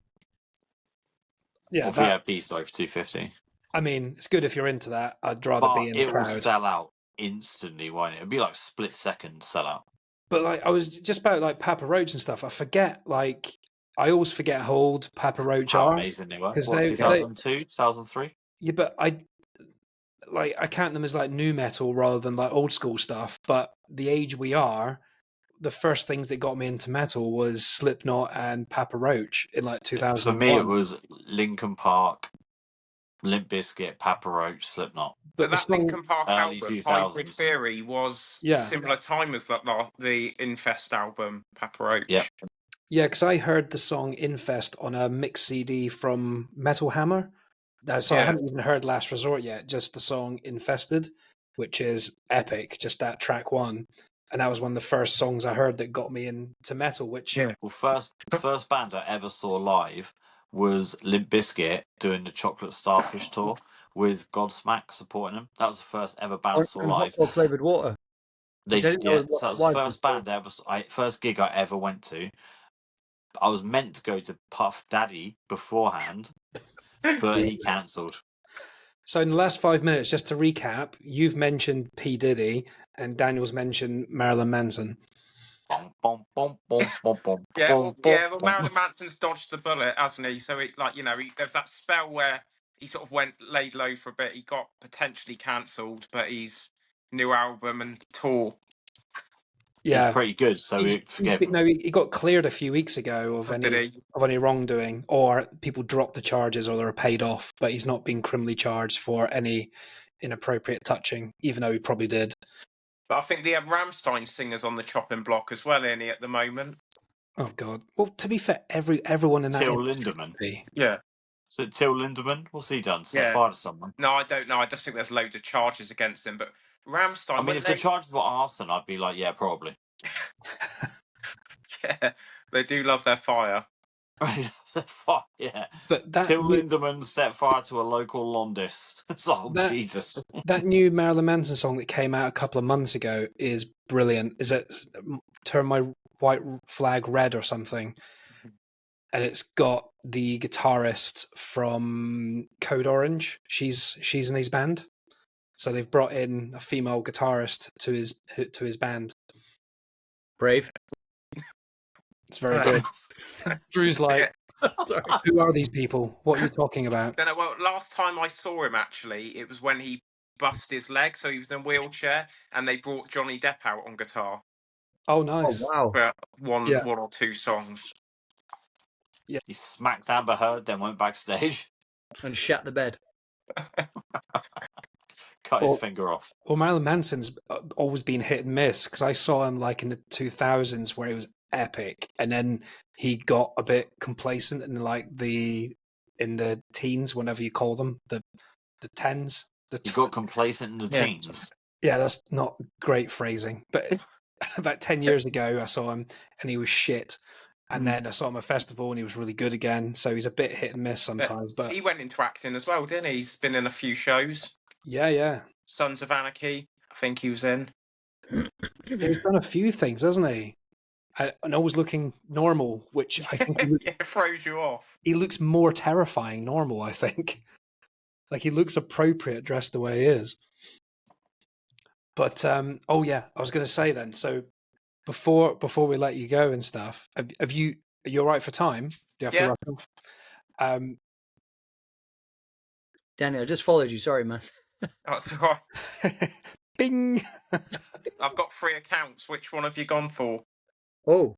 Yeah, Or that. VIP, sorry, for 250. I mean, it's good if you're into that. I'd rather But be in the it will crowd. sell out instantly, won't it? It'll be like split second sellout. But like, I was just about like Papa Roach and stuff. I forget, like, I always forget how old Papa Roach How are. amazing they were. Because What, they, 2002, 2003? yeah, but I count them as like new metal rather than like old school stuff. But the age we are, the first things that got me into metal was Slipknot and Papa Roach in like For 2001. me, it was Linkin Park, Limp Bizkit, Papa Roach, Slipknot. But the That song, Linkin Park Early album, Hybrid 2000s. Theory, was Yeah. similar time as the Infest album, Papa Roach. Yep. yeah, because I heard the song Infest on a mix CD from Metal Hammer. So I Yeah. haven't even heard Last Resort yet, just the song Infested, which is epic, just that track one. And that was one of the first songs I heard that got me into metal, which Yeah. Well, first band I ever saw live was Limp Bizkit doing the Chocolate Starfish tour with Godsmack supporting them. That was the first ever band I saw And hot live. dog flavored water. They I didn't know what so that was that the was first band first gig I ever went to. I was meant to go to Puff Daddy beforehand, but he cancelled. So in the last 5 minutes, just to recap, you've mentioned P. Diddy and Daniel's mentioned Marilyn Manson. Yeah, well, Marilyn Manson's dodged the bullet, hasn't he? So there's that spell where he sort of laid low for a bit. He got potentially cancelled, but his new album and tour. Yeah, It's pretty good, so we forgive him. no, he got cleared a few weeks ago of Did he? any wrongdoing, or people dropped the charges, or they were paid off. But he's not been criminally charged for any inappropriate touching, even though he probably did. But I think they have Rammstein singers on the chopping block as well, Ernie, at the moment. Oh God! Well, to be fair, everyone in that Till industry Lindemann. would be. Yeah. So Till Lindemann, what's he done? Set Yeah. fire to someone? No, I don't know. I just think there's loads of charges against him. But Rammstein, I mean, if the charges were arson, I'd be like, yeah, probably. yeah, they do love their fire. Yeah. But that Till Lindemann set fire to a local Londis. It's like, oh, Jesus. that new Marilyn Manson song that came out a couple of months ago is brilliant. Is it Turn My White Flag Red or something? And it's got the guitarist from Code Orange. She's in his band, so they've brought in a female guitarist to his band. Brave. It's very good. Drew's like, Sorry. who are these people? What are you talking about? Then, well, last time I saw him, actually, it was when he busted his leg, so he was in a wheelchair, and they brought Johnny Depp out on guitar Oh, nice. Oh wow. for one Yeah. or two songs. He smacked Amber Heard, then went backstage, And shat the bed. cut his finger off. Well, Marilyn Manson's always been hit and miss, because I saw him like in the 2000s where he was epic, and then he got a bit complacent in in the teens, whenever you call them, the tens. He got complacent in the Yeah. teens. Yeah, that's not great phrasing, but about 10 years ago I saw him and he was shit, and then I saw him at a festival and he was really good again. So he's a bit hit and miss sometimes, but He went into acting as well, didn't he? He's been in a few shows. yeah, Sons of Anarchy, I think he was in. he's done a few things, hasn't he? And always looking normal, which I think Yeah, it throws you off. he looks more terrifying normal, I think. Like, he looks appropriate dressed the way he is. But oh yeah, I was going to say then. So before we let you go and stuff, are you all right for time? Do you have to wrap off? Danny, I just followed you. Sorry, man. That's right. Bing. I've got 3 accounts. Which one have you gone for? Oh,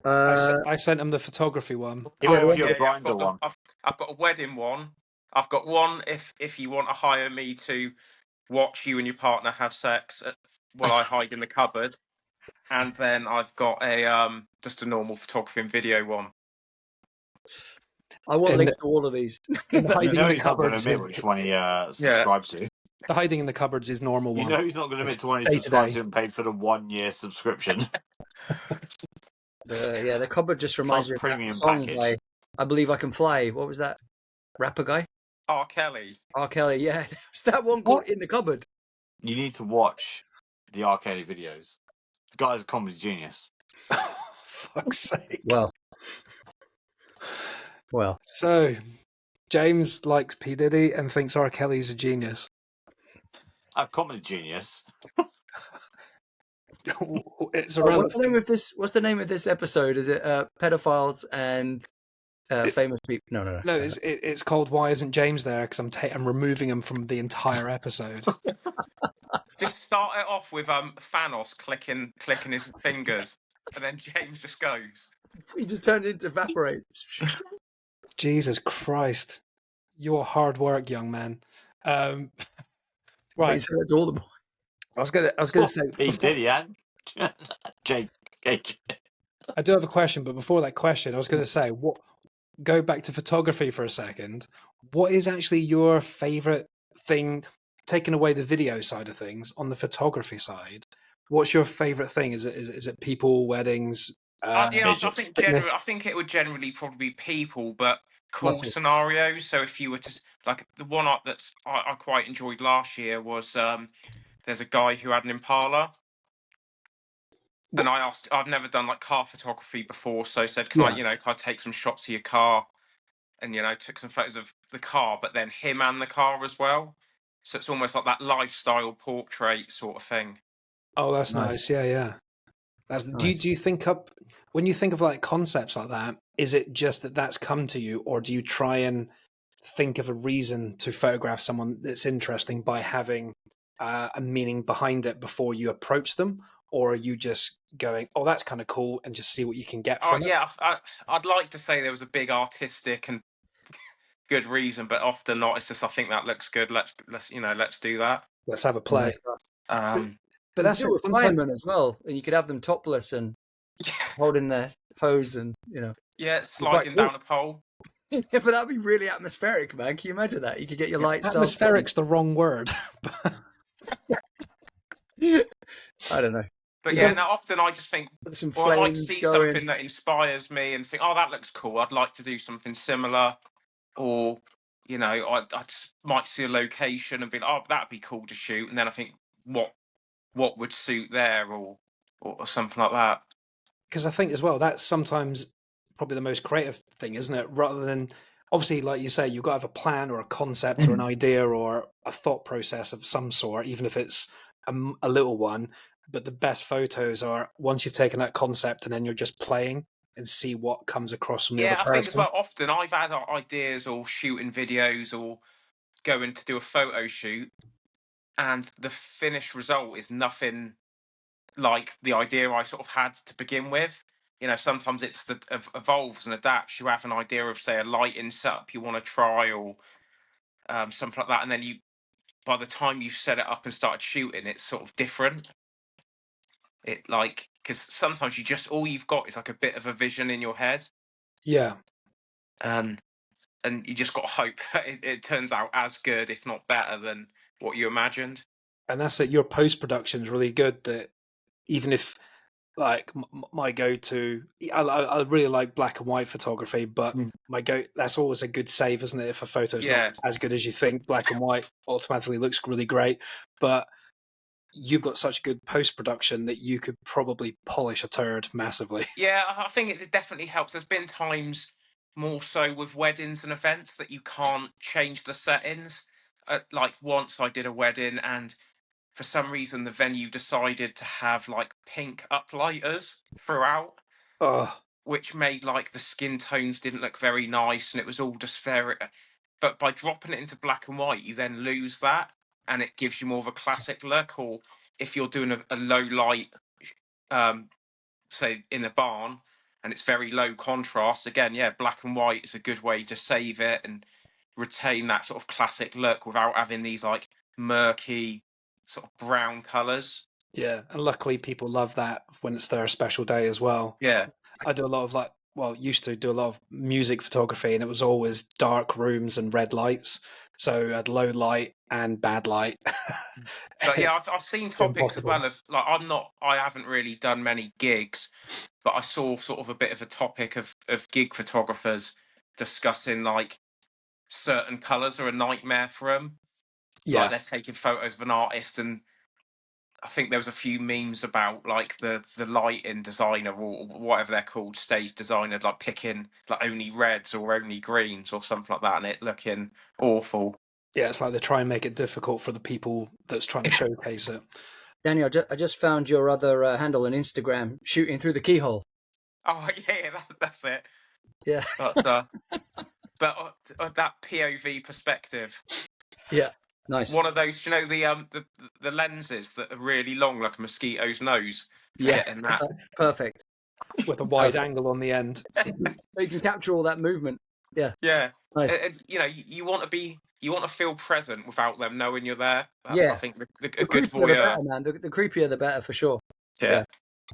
I sent him the photography one. He went Oh for your yeah, grinder one. I've got a wedding one. I've got one if you want to hire me to watch you and your partner have sex while I hide in the cupboard, and then I've got a just a normal photography and video one. I want And links to all of these. and the You hiding know in the he's not going to cupboards admit is which one he subscribed to. the hiding in the cupboards is normal You one. know he's not going to admit to one he Day to subscribed day. to and paid for the 1 year subscription. The cupboard just reminds Plus me of that premium song package. by I Believe I Can Fly. What was that rapper guy? R. Kelly. R. Kelly. Yeah, was that one called In the Cupboard? You need to watch the R. Kelly videos. The guy's a comedy genius. Fuck's sake. Well. So, James likes P. Diddy and thinks R. Kelly's a genius. A comedy genius. It's Oh, irrelevant. what's the name of this episode? Is it pedophiles and famous people? No. No, it's called Why Isn't James There? Because I'm removing him from the entire episode. Just start it off with Thanos clicking his fingers, and then James just goes. He just turned into evaporate. Jesus Christ. You're hard work, young man. Right. Right. So that's all the boys. I was gonna say He did, yeah. Jake. I do have a question, but before that question, I was gonna say go back to photography for a second. What is actually your favorite thing, taking away the video side of things, on the photography side? What's your favorite thing? Is it people, weddings? I Midgets. think it would generally probably be people, but cool Muscles. scenarios. So if you were to like the one I quite enjoyed last year was there's a guy who had an Impala. And I asked, I've never done like car photography before, so I said, can I take some shots of your car? And took some photos of the car, but then him and the car as well. So it's almost like that lifestyle portrait sort of thing. Oh, that's nice. Yeah. Nice. Do you think up when you think of like concepts like that? Is it just that's come to you, or do you try and think of a reason to photograph someone that's interesting by having a meaning behind it before you approach them, or are you just going, "Oh, that's kind of cool," and just see what you can get from it? I'd like to say there was a big artistic and good reason, but often not. It's just I think that looks good. Let's do that. Let's have a play. But that's do it. a fireman as well, and you could have them topless and holding their hose and sliding down a pole. Yeah, but that'd be really atmospheric, man. Can you imagine that? You could get your lights. Atmospheric's the wrong word. I don't know. But now often I just think, I'd like to see going. something that inspires me and think, oh, that looks cool. I'd like to do something similar, or I just might see a location and be like, oh, that'd be cool to shoot, and then I think, what would suit there, or something like that. Because I think as well, that's sometimes probably the most creative thing, isn't it? Rather than, obviously, like you say, you've got to have a plan or a concept or an idea or a thought process of some sort, even if it's a little one. But the best photos are once you've taken that concept and then you're just playing and see what comes across from the other person. I think as well, often I've had ideas or shooting videos or going to do a photo shoot, and the finished result is nothing like the idea I sort of had to begin with. Sometimes it evolves and adapts. You have an idea of, say, a lighting setup you want to try, or something like that, and then by the time you've set it up and started shooting, it's sort of different. Because sometimes all you've got is like a bit of a vision in your head. Yeah. And you just got to hope that it turns out as good, if not better, than what you imagined. And that's it. Your post-production is really good. That even if, like, my go-to, I really like black and white photography, but that's always a good save, isn't it? If a photo's not as good as you think, black and white automatically looks really great. But you've got such good post-production that you could probably polish a turd massively. Yeah, I think it definitely helps. There's been times, more so with weddings and events, that you can't change the settings. Like once I did a wedding, and for some reason the venue decided to have like pink uplighters throughout, which made like the skin tones didn't look very nice, and it was all just very. But by dropping it into black and white, you then lose that, and it gives you more of a classic look. Or if you're doing a low light, say in a barn, and it's very low contrast. Again, yeah, black and white is a good way to save it and retain that sort of classic look without having these like murky sort of brown colours. Yeah, and luckily people love that when it's their special day as well. Yeah. I do a lot of used to do a lot of music photography, and it was always dark rooms and red lights. So at low light and bad light. But yeah, I've seen topics as Impossible. well of like I haven't really done many gigs, but I saw sort of a bit of a topic of gig photographers discussing like certain colours are a nightmare for them. Yeah, Like they're taking photos of an artist, and I think there was a few memes about like the lighting designer or whatever they're called, stage designer, like picking like only reds or only greens or something like that, and it looking awful. yeah, it's like they try and make it difficult for the people that's trying to showcase it. Daniel, I just found your other handle on Instagram, shooting through the keyhole. Oh yeah, that's it. Yeah. But that POV perspective. Yeah. Nice. One of those, you know, the lenses that are really long, like a mosquito's nose. Yeah. Getting that. Perfect. With a wide angle on the end. So you can capture all that movement. Yeah. Yeah. Nice. You know, you want to feel present without them knowing you're there. That's, Yeah. I think, a The good creepier the voyeur. better, man. The creepier the better, for sure. Yeah.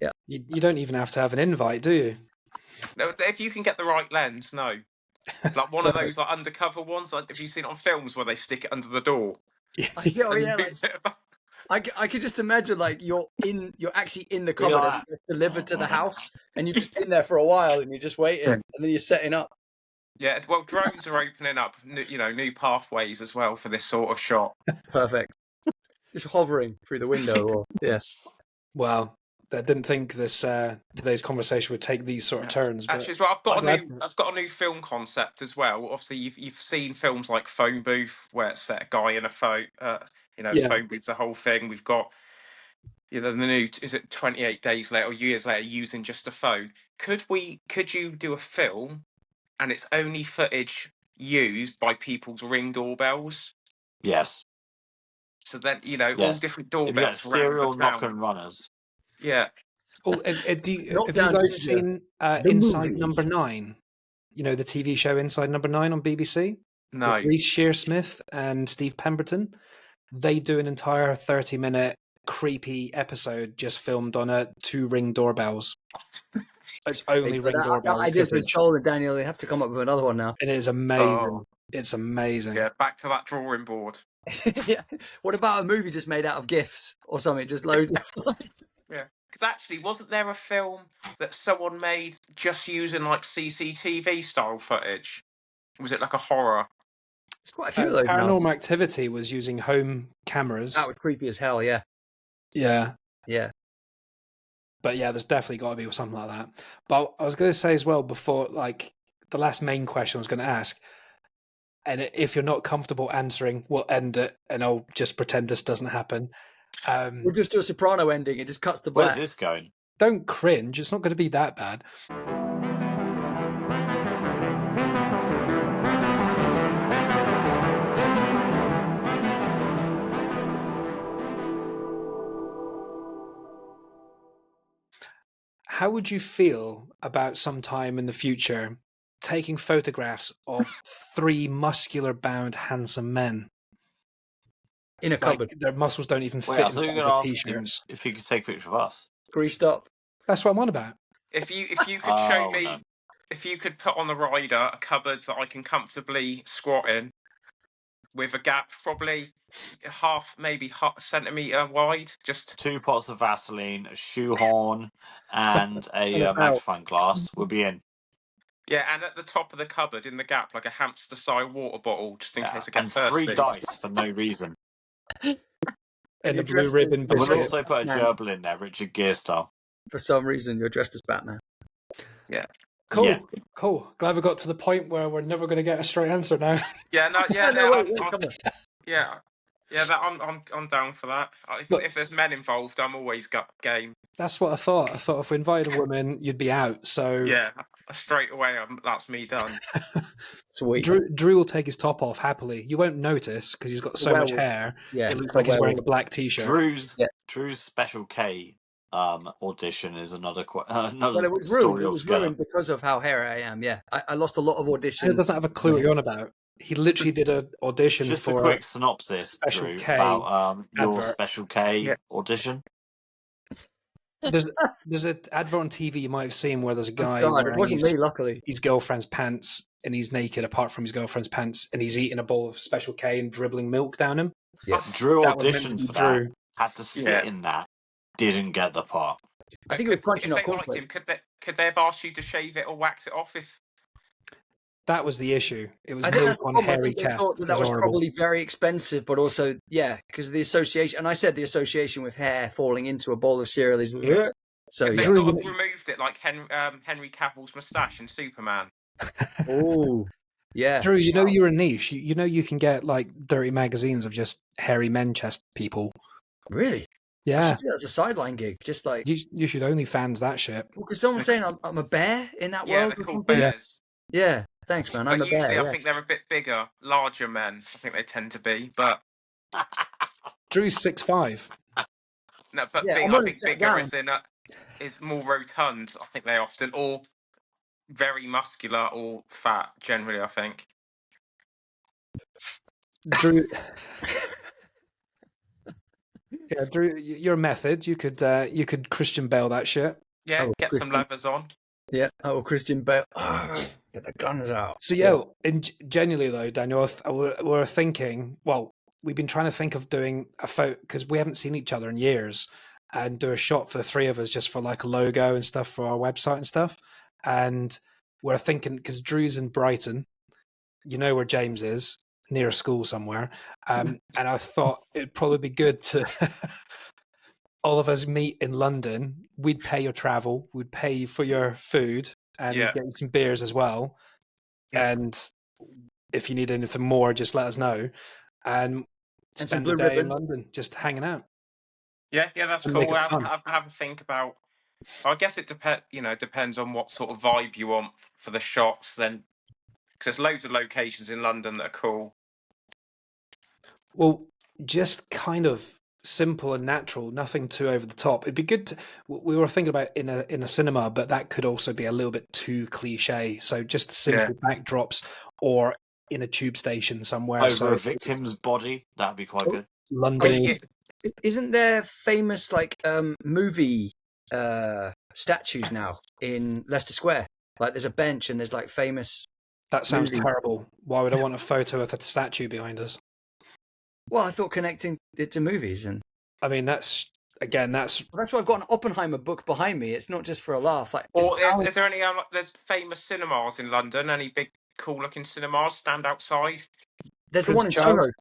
Yeah. You don't even have to have an invite, do you? No, if you can get the right lens, no. Like one of those like undercover ones. Like, have you seen it on films where they stick it under the door? Yeah, like, I could just imagine like you're actually in the cupboard and it's delivered to the house, and you've just been there for a while and you're just waiting, and then you're setting up. Yeah, well, drones are opening up, new pathways as well for this sort of shot. Perfect. Just hovering through the window, or yes. Well, I didn't think today's conversation would take these sort of turns. But actually, as well, I've got a new film concept as well. Obviously, you've seen films like Phone Booth, where it's set a guy in a phone, phone booth, the whole thing. We've got, the new, is it 28 Days Later or Years Later, using just a phone? Could you do a film, and it's only footage used by people's Ring doorbells? Yes. So then, all different doorbells. Serial knock and runners. Yeah. Oh, have you guys seen Inside Number 9? You know, the TV show Inside Number 9 on BBC? No. With Reece Shearsmith and Steve Pemberton. They do an entire 30-minute creepy episode just filmed on 2 Ring doorbells. It's only Ring doorbell. I just been told, Daniel, they have to come up with another one now. It is amazing. Oh. It's amazing. Yeah, back to that drawing board. Yeah. What about a movie just made out of GIFs or something? Just loads of. Yeah. Because actually, wasn't there a film that someone made just using like CCTV style footage? Was it like a horror? There's quite a few of those now. Paranormal Activity was using home cameras. That was creepy as hell, yeah. Yeah. Yeah. But yeah, there's definitely got to be something like that. But I was going to say as well before, like the last main question I was going to ask, and if you're not comfortable answering, we'll end it and I'll just pretend this doesn't happen. We'll just do a soprano ending. It just cuts to black. Where's this going? Don't cringe. It's not going to be that bad. How would you feel about sometime in the future taking photographs of 3 muscular-bound, handsome men? In a cupboard. Their muscles don't even Wait, fit I thought you inside were going the to ask him t-shirts. if he could take a picture of us. Greased up. That's what I'm on about. If you could show me, no. if you could put on the rider a cupboard that I can comfortably squat in, with a gap probably half centimetre wide, just 2 pots of Vaseline, a shoehorn, and a magnifying glass would be in. Yeah, and at the top of the cupboard in the gap, like a hamster-style water bottle, just in case I get and thirsty. 3 dice for no reason. And a blue ribbon And we'll biscuit. also put a gerbil in there, Richard Gere style. For some reason, you're dressed as Batman. Yeah. Cool. Yeah. Cool. Glad we got to the point where we're never going to get a straight answer now. Yeah, no, yeah, Wait, come on. yeah. Yeah, I'm down for that. If there's men involved, I'm always game. That's what I thought. I thought if we invited a woman, you'd be out. So Yeah, straight away, that's me done. Sweet. Drew will take his top off happily. You won't notice because he's got so much hair. Yeah. It looks like he's wearing a black t-shirt. Drew's Special K audition is another another Well, it was ruined. story It was altogether. ruined because of how hairy I am. Yeah, I lost a lot of Drew auditions. doesn't have a clue what you're on about. He literally did an audition Just a for quick synopsis, Special Drew, K about your advert. Special K Yeah. audition. There's an advert on TV you might have seen where there's a guy God, it wearing wasn't me, luckily. his girlfriend's pants and he's naked apart from his girlfriend's pants and he's eating a bowl of Special K and dribbling milk down him. Yeah. Drew That was meant to auditioned be for that. Drew. Had to sit Yeah. in that. Didn't get the part. I think it was crunching if up they liked cornflakes. him, could they have asked you to shave it or wax it off? If That was the issue. It was I think milk that's the on problem. I hairy think they chest. thought It that was horrible. probably very expensive, but also, yeah, because the association, and I said the association with hair falling into a bowl of cereal is, so they yeah. Drew, sort of removed it like Henry Cavill's moustache in Superman. Oh, yeah. Drew, you know you're a niche. You know you can get like dirty magazines of just hairy men chest people. Really? I Yeah, should do that as a sideline gig, just like, you should only fans that shit. because someone's saying I'm a bear in that Yeah, world they're or called something. bears. Yeah, thanks, man. I'm But a usually, bear. I think they're a bit bigger, larger men. I think they tend to be, but Drew's 6'5". no, but Yeah, big. I'm I only think sat bigger down. is is more rotund. I think they often, or very muscular or fat. Generally, I think. Drew, yeah, Drew, your method. You could Christian Bale that shit. Yeah, Oh, get some Christian. levers on. Yeah. Oh, Christian Bale. Get the guns out. So yeah, and genuinely though, Daniel, we're thinking. Well, we've been trying to think of doing a photo because we haven't seen each other in years, and do a shot for the three of us just for like a logo and stuff for our website and stuff. And we're thinking because Drew's in Brighton, you know where James is, near a school somewhere. And I thought it'd probably be good to all of us meet in London. We'd pay your travel, we'd pay for your food, and Yeah. get you some beers as well. Yeah. And if you need anything more, just let us know. And some spend a blue day in ribbons. London, just hanging out. Yeah, that's And cool. make it fun. Have a think about. I guess it depends on what sort of vibe you want for the shots. Then, because there's loads of locations in London that are cool. Well, just kind of simple and natural, nothing too over the top. It'd be good to, we were thinking about in a cinema, but that could also be a little bit too cliche. So just simple backdrops or in a tube station somewhere. Over So a victim's body, that'd be quite good. London. Yeah. Isn't there famous like movie statues now in Leicester Square? Like there's a bench and there's like famous. That sounds movie. terrible. Why would I want a photo with a statue behind us? Well, I thought connecting it to movies, and I mean, that's that's why I've got an Oppenheimer book behind me. It's not just for a laugh. Like, Or is there any? There's famous cinemas in London. Any big, cool-looking cinemas stand outside? there's the Prince one in Charles. Soho.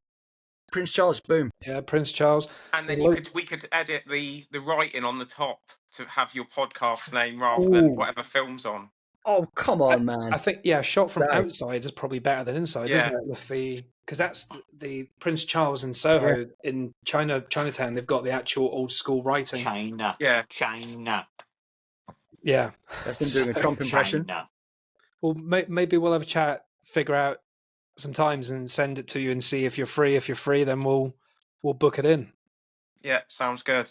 Prince Charles, boom. Yeah, Prince Charles. And then Look- we could edit the writing on the top to have your podcast name rather than Ooh. whatever film's on. Oh, come on, man. I think shot from Right. outside is probably better than inside, Yeah. isn't it? With because that's the Prince Charles in Soho in Chinatown. They've got the actual old school writing. China. Yeah. China. Yeah, That's him doing a Trump impression. China. well, maybe we'll have a chat, figure out some times, and send it to you and see if you're free. If you're free, then we'll book it in. Yeah, sounds good.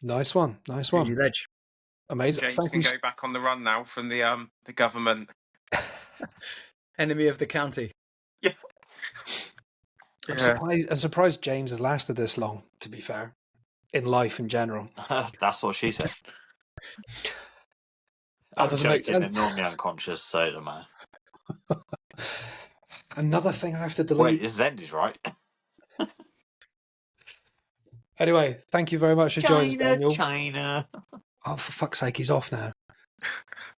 Nice one, nice Easy one, leg. amazing. James Thank can you. go back on the run now from the government. Enemy of the county. Yeah. I'm surprised James has lasted this long. To be fair, in life in general, That's what she said. That I'm doesn't make joking. They're sense. normally unconscious, so it doesn't matter. Another thing I have to delete. Wait, this ended right. Anyway, thank you very much for joining us, Daniel. China. Oh, for fuck's sake, he's off now.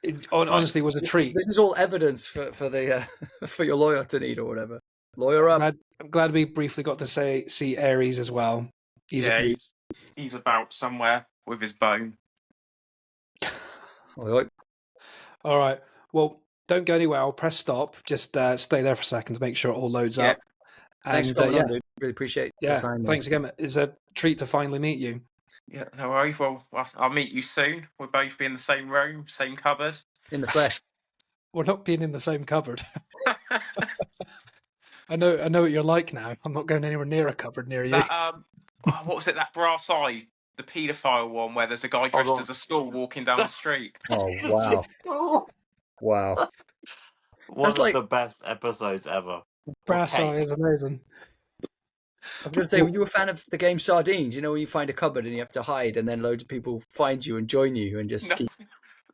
It honestly was a treat. This is all evidence for the for your lawyer to need or whatever. Lawyer up. I'm glad we briefly got to see Aries as well. He's he's about somewhere with his bone. Oi. all right. Well, don't go anywhere. I'll press stop. Just stay there for a second to make sure it all loads Yeah. up. Thanks And for coming yeah, on, dude. Really appreciate yeah. your time. Thanks again. It's a treat to finally meet you. Yeah, no worries. Well, I'll meet you soon. We'll both be in the same room, same cupboard. In the flesh. We're not being in the same cupboard. I know what you're like now. I'm not going anywhere near a cupboard near you. That what was it? That brass eye the paedophile one where there's a guy dressed as a school walking down the street. Oh wow, wow. One That's of like the best episodes ever. Brass eye Okay. is amazing. I was going to say, were you a fan of the game Sardines? You know, where you find a cupboard and you have to hide, and then loads of people find you and join you and just No, keep.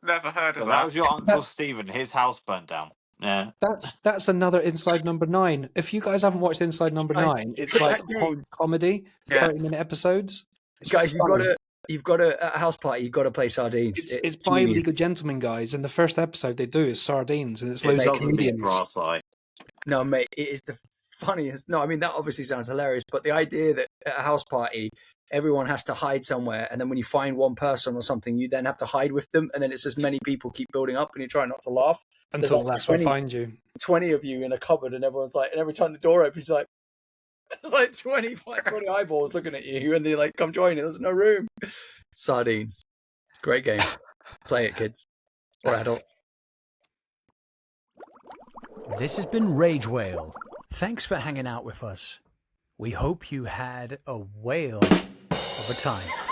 never heard of But that that. was your Uncle Stephen. His house burnt down. Yeah. That's another Inside Number 9. If you guys haven't watched Inside Number Guys, 9, it's put like that game. comedy, Yeah. 30-minute episodes. It's Guys, funny. you've got to at a house party. You've got to play Sardines. It's by Legal Gentlemen, guys, and the first episode they do is Sardines, and it's It loads of doesn't need comedians. brass eye. No, mate, it is the funniest. No, I mean that obviously sounds hilarious, but the idea that at a house party everyone has to hide somewhere, and then when you find one person or something, you then have to hide with them, and then it's as many people keep building up, and you try not to laugh Until like the last 20 one finds you. 20 of you in a cupboard, and everyone's like, and every time the door opens, like there's like 20 eyeballs looking at you, and they're like, come join us, there's no room. Sardines. It's a great game. Play it, kids. Or adults. This has been Rage Whale. Thanks for hanging out with us. We hope you had a whale of a time.